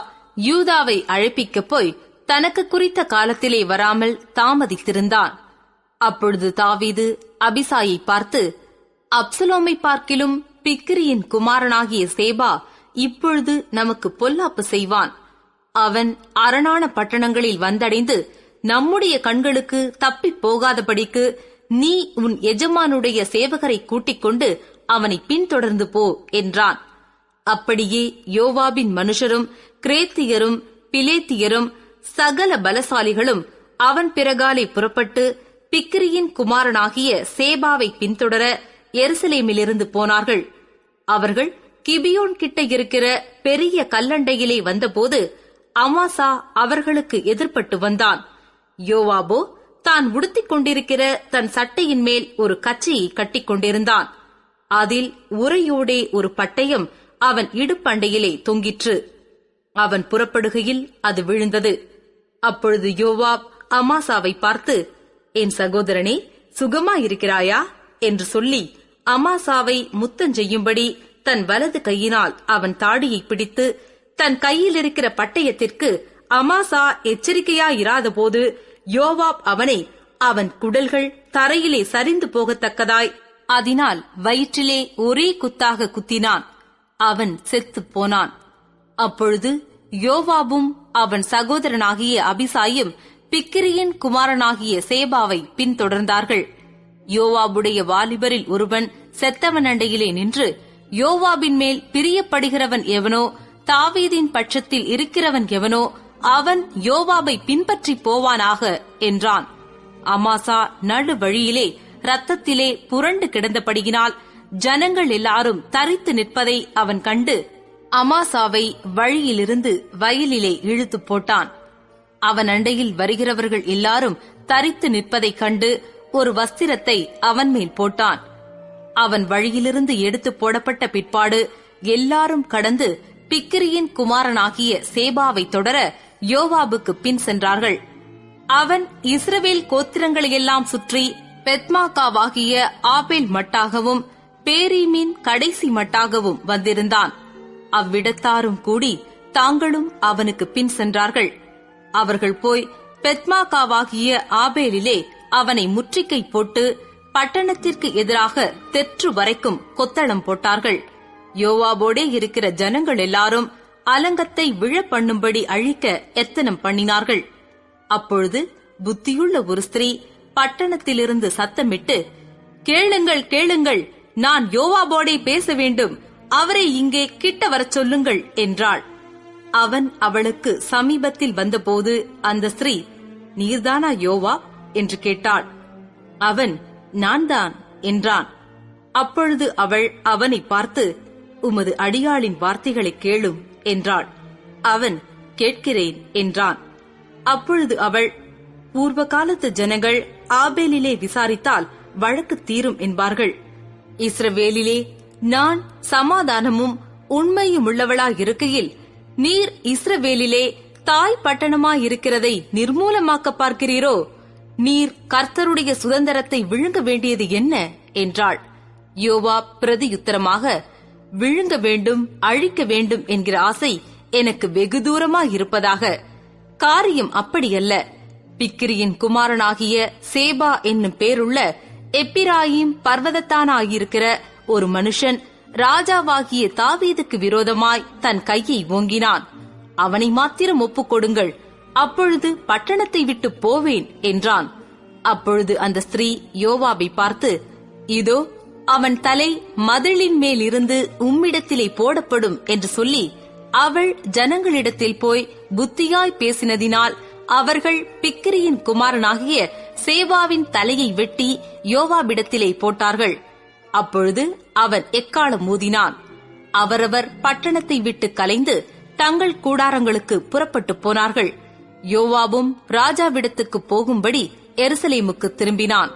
யூதாவை அழைப்பிக்கப் போய் தனக்கு குறித்த காலத்திலே வராமல் தாமதித்திருந்தான். அப்பொழுது தாவீது அபிசாயை பார்த்து, அப்சலோமை பார்க்கிலும் பிக்கிரியின் குமாரனாகிய சேபா இப்பொழுது நமக்கு பொல்லாப்பு செய்வான். அவன் அரணான பட்டணங்களில் வந்தடைந்து நம்முடைய கண்களுக்கு தப்பிப் போகாதபடிக்கு நீ உன் எஜமானுடைய சேவகரை கூட்டிக் கொண்டு அவனை பின்தொடர்ந்து போ என்றான். அப்படியே யோவாபின் மனுஷரும் கிரேத்தியரும் பிலேத்தியரும் சகல பலசாலிகளும் அவன் பிறகாலே புறப்பட்டு பிக்கிரியின் குமாரனாகிய சேபாவை பின்தொடர எருசலேமிலிருந்து போனார்கள். அவர்கள் கிபியோன் கிட்ட இருக்கிற பெரிய கல்லண்டையிலே வந்தபோது அமாசா அவர்களுக்கு எதிர்பட்டு வந்தான். யோவாபோ தான் உடுத்திக் கொண்டிருக்கிற தன் சட்டையின் மேல் ஒரு கச்சையை கட்டிக் கொண்டிருந்தான். அதில் உரையோடே ஒரு பட்டயம் அவன் இடுப்பண்டையிலே தொங்கிற்று. அவன் புறப்படுகையில் அது விழுந்தது. அப்பொழுது யோவாப் அமாசாவை பார்த்து, என் சகோதரனே, சுகமாயிருக்கிறாயா என்று சொல்லி அமாசாவை முத்தஞ்செய்யும்படி தன் வலது கையினால் அவன் தாடியை பிடித்து தன் கையில் இருக்கிற பட்டயத்திற்கு அமாசா எச்சரிக்கையாயிராத போது யோவாப் அவனை அவன் குடல்கள் தரையிலே சரிந்து போகத்தக்கதாய் அதனால் வயிற்றிலே ஒரே குத்தாக குத்தினான். அவன் செத்துப் போனான். அப்பொழுது யோவாபும் அவன் சகோதரனாகிய அபிசாயும் பிக்கிரியின் குமாரனாகிய சேபாவை பின்தொடர்ந்தார்கள். யோவாபுடைய வாலிபரில் ஒருவன் செத்தவன் அண்டையிலே நின்று, யோவாபின் மேல் பிரியப்படுகிறவன் எவனோ, தாவீதின் பட்சத்தில் இருக்கிறவன் எவனோ, அவன் யோவாபை பின்பற்றி போவானாக என்றான். அமாசா நடு வழியிலே இரத்தத்திலே புரண்டு கிடந்தபடியினால் ஜனங்கள் எல்லாரும் தரித்து நிற்பதை அவன் கண்டு அமாசாவை வழியிலிருந்து வயலிலே இழுத்து போட்டான். அவன் அண்டையில் வருகிறவர்கள் எல்லாரும் தரித்து நிற்பதைக் கண்டு ஒரு வஸ்திரத்தை அவன் மேல் போட்டான். அவன் வழியிலிருந்து எடுத்து போடப்பட்ட பிற்பாடு எல்லாரும் கடந்து பிக்கிரியின் குமாரனாகிய சேபாவை தொடர யோவாபுக்கு பின் சென்றார்கள். அவன் இஸ்ரவேல் கோத்திரங்களையெல்லாம் சுற்றி பெத்மாக்காவாகிய ஆபேல் மட்டாகவும் பேரீமின் கடைசி மட்டாகவும் வந்திருந்தான். அவ்விடத்தாரும் கூடி தாங்களும் அவனுக்கு பின் சென்றார்கள். அவர்கள் போய் பெத்மாக்காவாகிய ஆபேலிலே அவனை முற்றுகை போட்டு பட்டணத்திற்கு எதிராக தெற்று வரைக்கும் கொத்தளம் போட்டார்கள். யோவாபோடே இருக்கிற ஜனங்கள் எல்லாரும் அலங்கத்தை விழ பண்ணும்படி அழிக்க எத்தனம் பண்ணினார்கள். அப்பொழுது புத்தியுள்ள ஒரு ஸ்திரீ பட்டணத்திலிருந்து சத்தமிட்டு, கேளுங்கள் கேளுங்கள், நான் யோவாபோடே பேச வேண்டும், அவரை இங்கே கிட்ட வரச் சொல்லுங்கள் என்றாள். அவன் அவளுக்கு சமீபத்தில் வந்தபோது அந்த ஸ்திரீ, நீர்தானா யோவாப் என்று கேட்டாள். அவன், நான் தான் என்றான். அப்பொழுது அவள் அவனை பார்த்து, உமது அடியாளின் வார்த்தைகளை கேளும் என்றாள். அவன், கேட்கிறேன் என்றான். அப்பொழுது அவள், பூர்வ காலத்து ஜனங்கள் ஆபேலிலே விசாரித்தால் வழக்கு தீரும் என்பார்கள். இஸ்ரவேலிலே நான் சமாதானமும் உண்மையும் உள்ளவளாயிருக்கையில், நீர் இஸ்ரவேலிலே தாய் பட்டணமாயிருக்கிறதை நிர்மூலமாக்க பார்க்கிறீரோ? நீர் கர்த்தருடைய சுதந்திரத்தை விழுங்க வேண்டியது என்ன என்றாள். யோவாப் பிரதியுத்தரமாக, விழுங்க வேண்டும், அழிக்க வேண்டும் என்கிற ஆசை எனக்கு வெகு தூரமாயிருப்பதாக. காரியம் அப்படியல்ல. பிக்கிரியின் குமாரனாகிய சேபா என்னும் பேருள்ள எப்பிராயிம் பர்வதத்தானாயிருக்கிற ஒரு மனுஷன் ராஜாவாகிய தாவீதுக்கு விரோதமாய் தன் கையை ஓங்கினான். அவனை மாத்திரம் ஒப்புக் கொடுங்கள், அப்பொழுது பட்டணத்தை விட்டு போவேன் என்றான். அப்பொழுது அந்த ஸ்திரீ யோவாபை பார்த்து, இதோ அவன் தலை மதிலின் மேல் இருந்து உம்மிடத்திலே போடப்படும் என்று சொல்லி, அவள் ஜனங்களிடத்தில் போய் புத்தியாய் பேசினதினால் அவர்கள் பிக்கிரியின் குமாரனாகிய சேவாவின் தலையை வெட்டி யோவாபிடத்திலே போட்டார்கள். அப்பொழுது அவன் எக்காளம் ஊதினான். அவரவர் பட்டணத்தை விட்டு கலைந்து தங்கள் கூடாரங்களுக்கு புறப்பட்டு போனார்கள். யோவாபும் ராஜாவிடத்துக்கு போகும்படி எருசலேமுக்கு திரும்பினான்.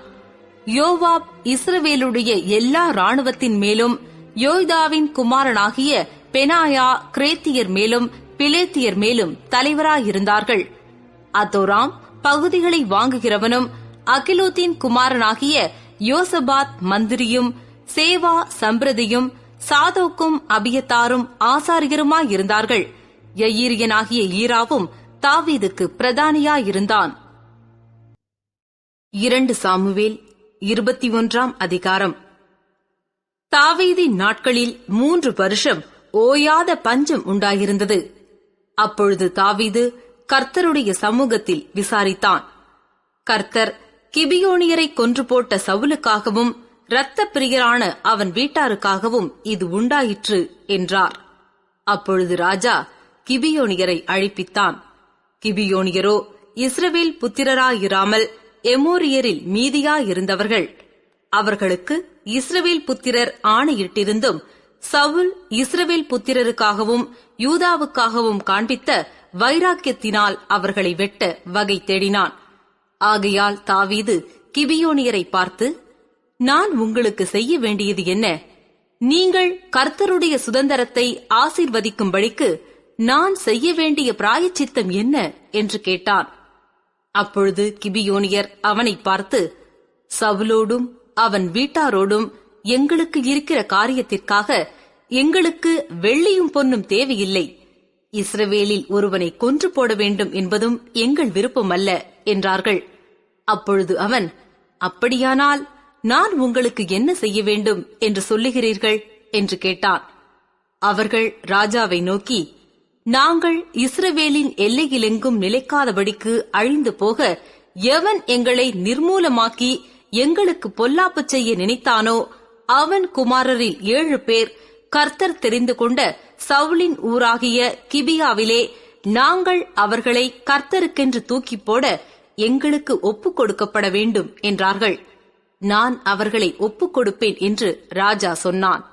யோவாப் இஸ்ரவேலுடைய எல்லா இராணுவத்தின் மேலும் யோய்தாவின் குமாரனாகிய பெனாயா கிரேத்தியர் மேலும் பிலேத்தியர் மேலும் தலைவராயிருந்தார்கள். அதோராம் பகுதிகளை வாங்குகிறவனும் அகிலூத்தின் குமாரனாகிய யோசபாத் மந்திரியும் சேவா சம்பிரதியும் சாதோக்கும் அபியத்தாரும் ஆசாரியருமாயிருந்தார்கள். யயீரியனாகிய ஈராவும் தாவீதுக்கு பிரதானியாயிருந்தான். 2 சாமுவேல் 21 அதிகாரம். தாவீதின் நாட்களில் 3 வருஷம் ஓயாத பஞ்சம் உண்டாயிருந்தது. அப்பொழுது தாவீது கர்த்தருடைய சமூகத்தில் விசாரித்தான். கர்த்தர் கிபியோனியரை கொன்று போட்ட சவுலுக்காகவும் இரத்த பிரியரான அவன் வீட்டாருக்காகவும் இது உண்டாயிற்று என்றார். அப்பொழுது ராஜா கிபியோனியரை அழைப்பித்தான். கிபியோனியரோ இஸ்ரவேல் புத்திரராயிராமல் எமோரியரில் மீதியாயிருந்தவர்கள். அவர்களுக்கு இஸ்ரவேல் புத்திரர் ஆணையிட்டிருந்தும் சவுல் இஸ்ரவேல் புத்திரருக்காகவும் யூதாவுக்காகவும் காண்பித்த வைராக்கியத்தினால் அவர்களை வெட்ட வகை தேடினான். ஆகையால் தாவீது கிபியோனியரை பார்த்து, நான் உங்களுக்கு செய்ய வேண்டியது என்ன? நீங்கள் கர்த்தருடைய சுதந்திரத்தை ஆசீர்வதிக்கும்படிக்கு நான் செய்ய வேண்டிய பிராயச்சித்தம் என்ன என்று கேட்டான். அப்பொழுது கிபியோனியர் அவனை பார்த்து, சவுலோடும் அவன் வீட்டாரோடும் எங்களுக்கு இருக்கிற காரியத்திற்காக எங்களுக்கு வெள்ளியும் பொன்னும் தேவையில்லை. இஸ்ரவேலில் ஒருவனை கொன்று போட வேண்டும் என்பதும் எங்கள் விருப்பமல்ல என்றார்கள். அப்பொழுது அவன், அப்படியானால் நான் உங்களுக்கு என்ன செய்ய வேண்டும் என்று சொல்லுகிறீர்கள் என்று கேட்டான். அவர்கள் ராஜாவை நோக்கி, நாங்கள் இஸ்ரவேலின் எல்லையிலெங்கும் நிலைக்காதபடிக்கு அழிந்து போக எவன் எங்களை நிர்மூலமாக்கி எங்களுக்கு பொல்லாப்பு செய்ய நினைத்தானோ அவன் குமாரரில் 7 பேர் கர்த்தர் தெரிந்து கொண்ட சவுலின் ஊராகிய கிபியாவிலே நாங்கள் அவர்களை கர்த்தருக்கென்று தூக்கி போட எங்களுக்கு ஒப்புக் கொடுக்கப்பட வேண்டும் என்றார்கள். நான் அவர்களை ஒப்புக் கொடுப்பேன் என்று ராஜா சொன்னான்.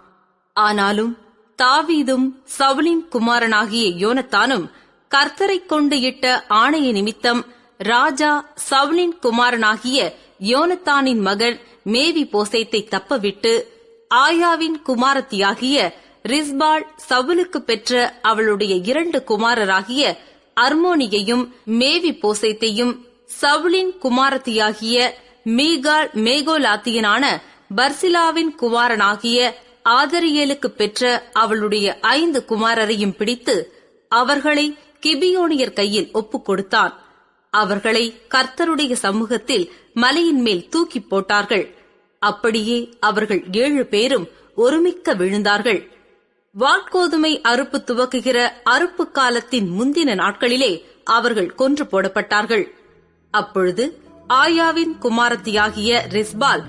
ஆனாலும் தாவீதும் சவுலின் குமாரனாகிய யோனத்தானும் கர்த்தரைக் கொண்டு இட்ட ஆணைய நிமித்தம் ராஜா சவுலின் குமாரனாகிய யோனத்தானின் மகன் மேவி போசேத்தை தப்பவிட்டு ஆயாவின் குமாரத்தியாகிய ரிஸ்பாள் சவுலுக்கு பெற்ற அவளுடைய 2 குமாரராகிய அர்மோனியையும் மேவி போசேத்தையும் சவுலின் குமாரத்தியாகிய மீகால் மேகோலாத்தியனான பர்சிலாவின் குமாரனாகிய ஆதரியேலுக்கு பெற்ற அவளுடைய 5 குமாரரையும் பிடித்து அவர்களை கிபியோனியர் கையில் ஒப்புக் கொடுத்தான். அவர்களை கர்த்தருடைய சமூகத்தில் மலையின் மேல் தூக்கி போட்டார்கள். அப்படியே அவர்கள் 7 பேரும் ஒருமிக்க விழுந்தார்கள். வாட்கோதுமை அறுப்பு துவக்குகிற அறுப்பு காலத்தின் முந்தின நாட்களிலே அவர்கள் கொன்று போடப்பட்டார்கள். அப்பொழுது ஆயாவின் குமாரத்தியாகிய ரிஸ்பால்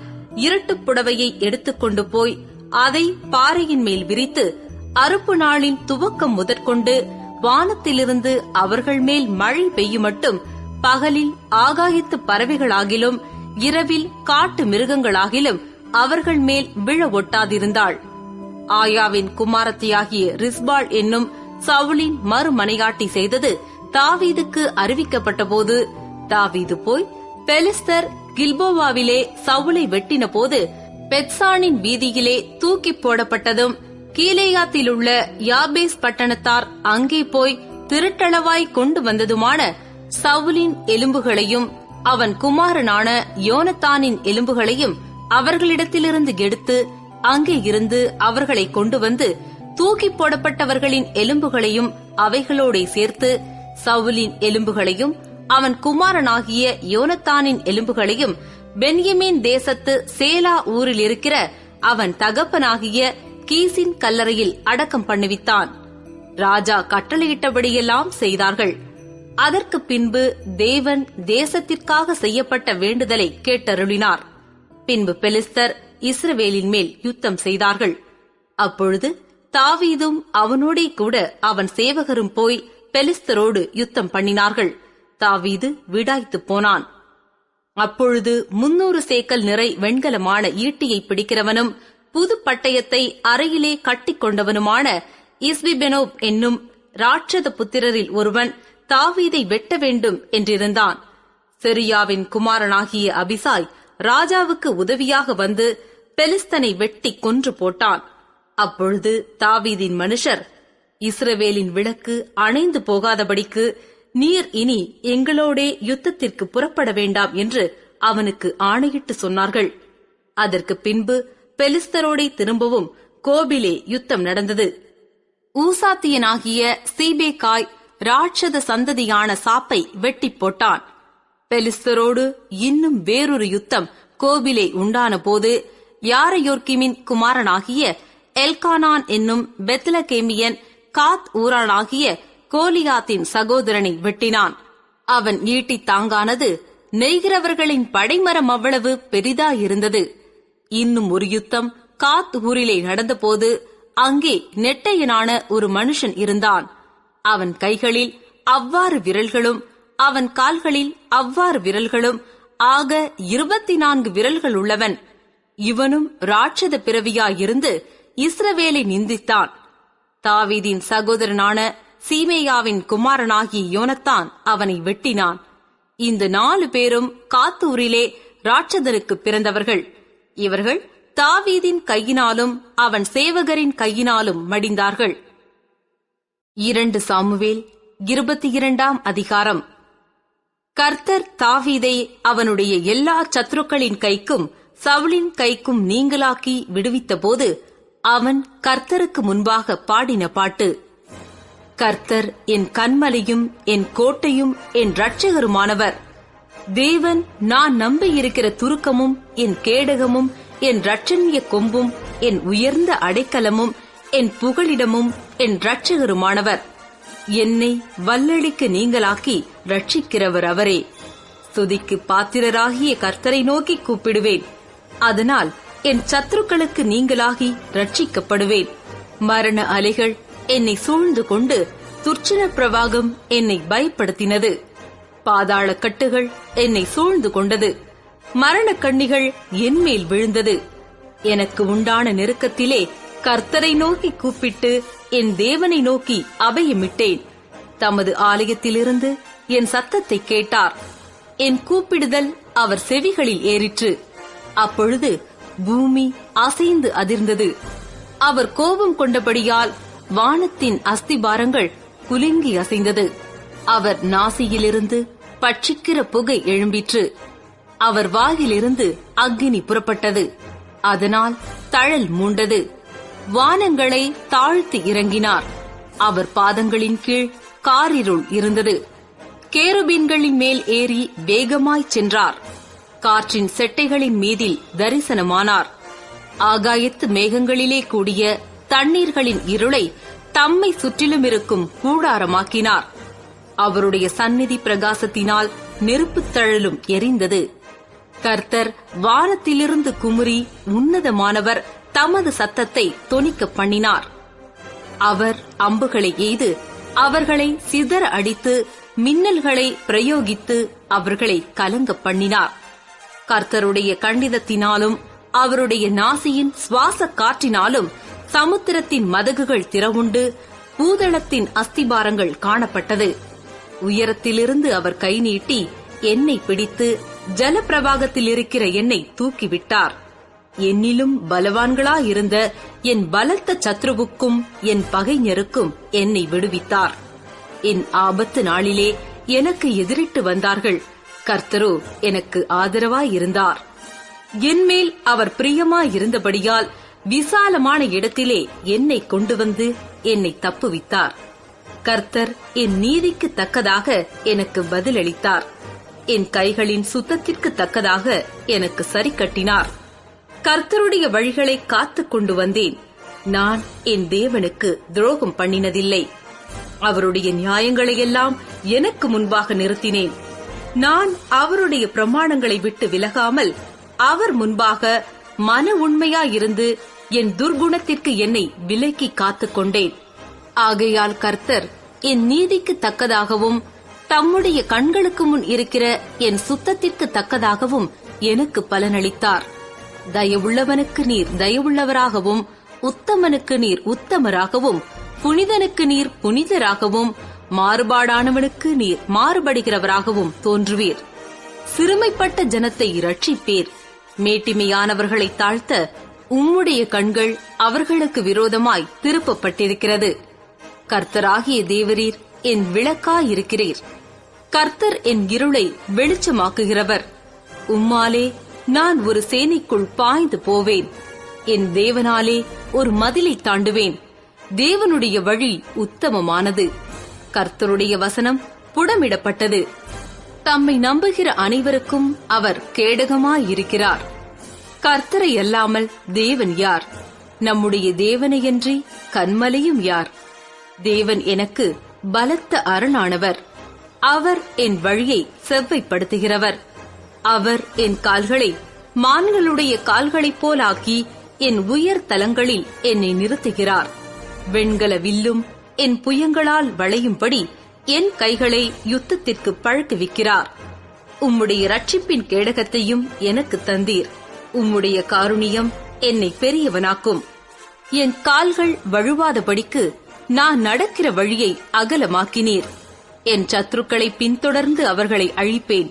இருட்டுப் புடவையை எடுத்துக்கொண்டு போய் அதை பாறையின் மேல் விரித்து, அறுப்பு நாளின் துவக்கம் முதற்கொண்டு வானத்திலிருந்து அவர்கள் மேல் மழை பெய்யுமட்டும் பகலில் ஆகாயத்து பறவைகளாகிலும் இரவில் காட்டு மிருகங்களாகிலும் அவர்கள் மேல் விழ ஒட்டாதிருந்தாள். ஆயாவின் குமாரத்தியாகிய ரிஸ்பாள் என்னும் சவுலின் மறுமனையாட்டி செய்தது தாவீதுக்கு அறிவிக்கப்பட்டபோது, தாவீது போய் பெலிஸ்தர் கில்போவாவிலே சவுலை வெட்டின போது பெத்சானின் வீதியிலே தூக்கி போடப்பட்டதும், கீலேயாத்திலுள்ள யாபேஸ் பட்டணத்தார் அங்கே போய் திருட்டளவாய் கொண்டு வந்ததுமான சவுலின் எலும்புகளையும் அவன் குமாரனான யோனத்தானின் எலும்புகளையும் அவர்களிடத்திலிருந்து எடுத்து அங்கே இருந்து அவர்களை கொண்டு வந்து தூக்கி போடப்பட்டவர்களின் எலும்புகளையும் அவைகளோட சேர்த்து சவுலின் எலும்புகளையும் அவன் குமாரனாகிய யோனத்தானின் எலும்புகளையும் பென்யமீன் தேசத்து சேலா ஊரில் இருக்கிற அவன் தகப்பனாகிய கீசின் கல்லறையில் அடக்கம் பண்ணுவித்தான். ராஜா கட்டளையிட்டபடியெல்லாம் செய்தார்கள். அதற்கு பின்பு தேவன் தேசத்திற்காக செய்யப்பட்ட வேண்டுதலை கேட்டருளினார். பின்பு பெலிஸ்தர் இஸ்ரவேலின் மேல் யுத்தம் செய்தார்கள். அப்பொழுது தாவீதும் அவனோடே கூட அவன் சேவகரும் போய் பெலிஸ்தரோடு யுத்தம் பண்ணினார்கள். தாவீது விடாய்த்து போனான். அப்பொழுது 300 சேக்கல் நிறை வெண்கலமான ஈட்டியை பிடிக்கிறவனும் புது பட்டயத்தை அறையிலே கட்டிக் கொண்டவனுமான இஸ்பிபெனோப் என்னும் ராட்சத புத்திரரில் ஒருவன் தாவீதை வெட்ட வேண்டும் என்றிருந்தான். செரியாவின் குமாரனாகிய அபிசாய் ராஜாவுக்கு உதவியாக வந்து பெலிஸ்தனை வெட்டி கொன்று போட்டான். அப்பொழுது தாவீதின் மனுஷர், இஸ்ரவேலின் விளக்கு அணைந்து போகாதபடிக்கு நீர் இனி எங்களோடே யுத்தத்திற்கு புறப்பட வேண்டாம் என்று அவனுக்கு ஆணையிட்டு சொன்னார்கள். அதற்கு பின்பு பெலிஸ்தரோடே திரும்பவும் கோபிலே யுத்தம் நடந்தது. ஊசாத்தியனாகிய சீபேக்காய் ராட்சத சந்ததியான சாப்பை வெட்டி போட்டான். பெலிஸ்தரோடு இன்னும் வேறொரு யுத்தம் கோபிலே உண்டான போது யாரையோர்கிமின் குமாரனாகிய எல்கானான் என்னும் பெத்லகேமியன் காத் ஊரானாகிய கோலியாத்தின் சகோதரனை வெட்டினான். அவன் ஈட்டி தாங்கானது, நெய்கிறவர்களின் படைமரம் அவ்வளவு பெரிதாயிருந்தது. இன்னும் ஒரு யுத்தம் காத் ஊரிலே நடந்தபோது அங்கே நெட்டையனான ஒரு மனுஷன் இருந்தான். அவன் கைகளில் அவ்வாறு விரல்களும் அவன் கால்களில் அவ்வாறு விரல்களும் ஆக 24 விரல்கள் உள்ளவன். இவனும் ராட்சத பிறவியாயிருந்து இஸ்ரவேலை நிந்தித்தான். தாவீதின் சகோதரனான சீமேயாவின் குமாரனாகிய யோனத்தான் அவனை வெட்டினான். இந்த 4 பேரும் காத்தூரிலே ராட்சதனுக்கு பிறந்தவர்கள். இவர்கள் தாவீதின் கையினாலும் அவன் சேவகரின் கையினாலும் மடிந்தார்கள். 2 சாமுவேல் 22ஆம் அதிகாரம். கர்த்தர் தாவீதை அவனுடைய எல்லா சத்துருக்களின் கைக்கும் சவுலின் கைக்கும் நீங்களாக்கி விடுவித்தபோது அவன் கர்த்தருக்கு முன்பாக பாடின பாட்டு. கர்த்தர் என் கன்மலையும் என் கோட்டையும் என் இரட்சகருமானவர். தேவன் நான் நம்பியிருக்கிற துருக்கமும் என் கேடகமும் என் இரட்சணிய கொம்பும் என் உயர்ந்த அடைக்கலமும் என் புகலிடமும் என் இரட்சகருமானவர். என்னை வல்லழிக்கு நீங்களாக்கி ரட்சிக்கிறவர் அவரே. துதிக்கு பாத்திரராகிய கர்த்தரை நோக்கி கூப்பிடுவேன். அதனால் என் சத்துருக்களுக்கு நீங்களாகி ரட்சிக்கப்படுவேன். மரண அலைகள் என்னை சூழ்ந்து கொண்டு துர்ச்சின பிரவாகம் என்னை பயப்படுத்தினது. பாதாள கட்டுகள் என்னை சூழ்ந்து கொண்டது. மரண கண்ணிகள் என்மேல் விழுந்தது. எனக்கு உண்டான நெருக்கத்திலே கர்த்தரை நோக்கி கூப்பிட்டு என் தேவனை நோக்கி அபயமிட்டேன். தமது ஆலயத்திலிருந்து என் சத்தத்தை கேட்டார். என் கூப்பிடுதல் அவர் செவிகளில் ஏறிற்று. அப்பொழுது பூமி அசைந்து அதிர்ந்தது. அவர் கோபம் கொண்டபடியால் வானத்தின் அஸ்திபாரங்கள் குலுங்கி அசைந்தது. அவர் நாசியிலிருந்து பட்சிக்கிற புகை எழும்பிற்று. அவர் வாயிலிருந்து அக்கினி புறப்பட்டது. அதனால் தழல் மூண்டது. வானங்களை தாழ்த்தி இறங்கினார். அவர் பாதங்களின் கீழ் காரிருள் இருந்தது. கேருபீன்களின் மேல் ஏறி வேகமாய்ச் சென்றார். காற்றின் செட்டைகளின் மீதில் தரிசனமானார். ஆகாயத்து மேகங்களிலே கூடிய தண்ணீர்களின் இருளை தம்மை சுற்றிலும் இருக்கும் கர்த்தர் வானத்திலிருந்து குமுறி உன்னதமானவர் தமது சத்தத்தை தொனிக்க பண்ணினார். அவர் அம்புகளை எய்து அவர்களை சிதற அடித்து மின்னல்களை பிரயோகித்து அவர்களை கலங்க பண்ணினார். கர்த்தருடைய கண்டிதத்தினாலும் அவருடைய நாசியின் சுவாச காற்றினாலும் சமுத்திரத்தின் மதகுகள் திறவுண்டு பூதளத்தின் அஸ்திபாரங்கள் காணப்பட்டது. உயரத்திலிருந்து அவர் கை நீட்டி என்னை பிடித்து ஜலப்பிரவாகத்தில் இருக்கிற என்னை தூக்கிவிட்டார். என்னிலும் பலவான்களாயிருந்த என் பலத்த சத்ருவுக்கும் என் பகைஞருக்கும் என்னை விடுவித்தார். என் ஆபத்து நாளிலே எனக்கு எதிரிட்டு வந்தார்கள், கர்த்தரோ எனக்கு ஆதரவாயிருந்தார். என்மேல் அவர் பிரியமாயிருந்தபடியால் விசாலமான இடத்திலே என்னை கொண்டு வந்து என்னை தப்புவித்தார். கர்த்தர் என் நீதிக்கு தக்கதாக எனக்கு பதிலளித்தார். என் கைகளின் சுத்தத்திற்கு தக்கதாக எனக்கு சரி கட்டினார். கர்த்தருடைய வழிகளை காத்துக் கொண்டு வந்தேன். நான் என் தேவனுக்கு துரோகம் பண்ணினதில்லை. அவருடைய நியாயங்களையெல்லாம் எனக்கு முன்பாக நிறுத்தினேன். நான் அவருடைய பிரமாணங்களை விட்டு விலகாமல் அவர் முன்பாக மன உண்மையாயிருந்து என் துர்குணத்திற்கு என்னை விலக்கி காத்துக் கொண்டேன். ஆகையால் கர்த்தர் என் நீதிக்கு தக்கதாகவும் தம்முடைய கண்களுக்கு முன் இருக்கிற என் சுத்தத்திற்கு தக்கதாகவும் எனக்கு பலனளித்தார். தயவுள்ளவனுக்கு நீர் தயவுள்ளவராகவும் உத்தமனுக்கு நீர் உத்தமராகவும் புனிதனுக்கு நீர் புனிதராகவும் மாறுபாடானவனுக்கு நீர் மாறுபடுகிறவராகவும் தோன்றுவீர். சிறுமைப்பட்ட ஜனத்தை இரட்சிப்பீர். மேட்டிமையானவர்களை தாழ்த்த உம்முடைய கண்கள் அவர்களுக்கு விரோதமாய் திருப்பப்பட்டிருக்கிறது. கர்த்தராகிய தேவரீர் என் விளக்காயிருக்கிறீர். கர்த்தர் என் இருளை வெளிச்சமாக்குகிறவர். உம்மாலே நான் ஒரு சேனைக்குள் பாய்ந்து போவேன். என் தேவனாலே ஒரு மதிலை தாண்டுவேன். தேவனுடைய வழி உத்தமமானது. கர்த்தருடைய வசனம் புடமிடப்பட்டது. தம்மை நம்புகிற அனைவருக்கும் அவர் கேடகமாயிருக்கிறார். கர்த்தரை அல்லாமல் தேவன் யார்? நம்முடைய தேவனையன்றி கன்மலையும் யார்? தேவன் எனக்கு பலத்த அரணானவர். அவர் என் வழியை செவ்வைப்படுத்துகிறவர். அவர் என் கால்களை மான்களுடைய கால்களைப் போலாக்கி என் உயர் தலங்களில் என்னை நிறுத்துகிறார். வெண்கல வில்லும் என் புயங்களால் வளையும்படி என் கைகளை யுத்தத்திற்கு பழக்குவிக்கிறார். உம்முடைய இரட்சிப்பின் கேடகத்தையும் எனக்கு தந்தீர். உம்முடைய காருணியம் என்னை பெரியவனாக்கும். என் கால்கள் வழுவாதபடிக்கு நான் நடக்கிற வழியை அகலமாக்கினீர். என் சத்துருக்களை பின்தொடர்ந்து அவர்களை அழிப்பேன்.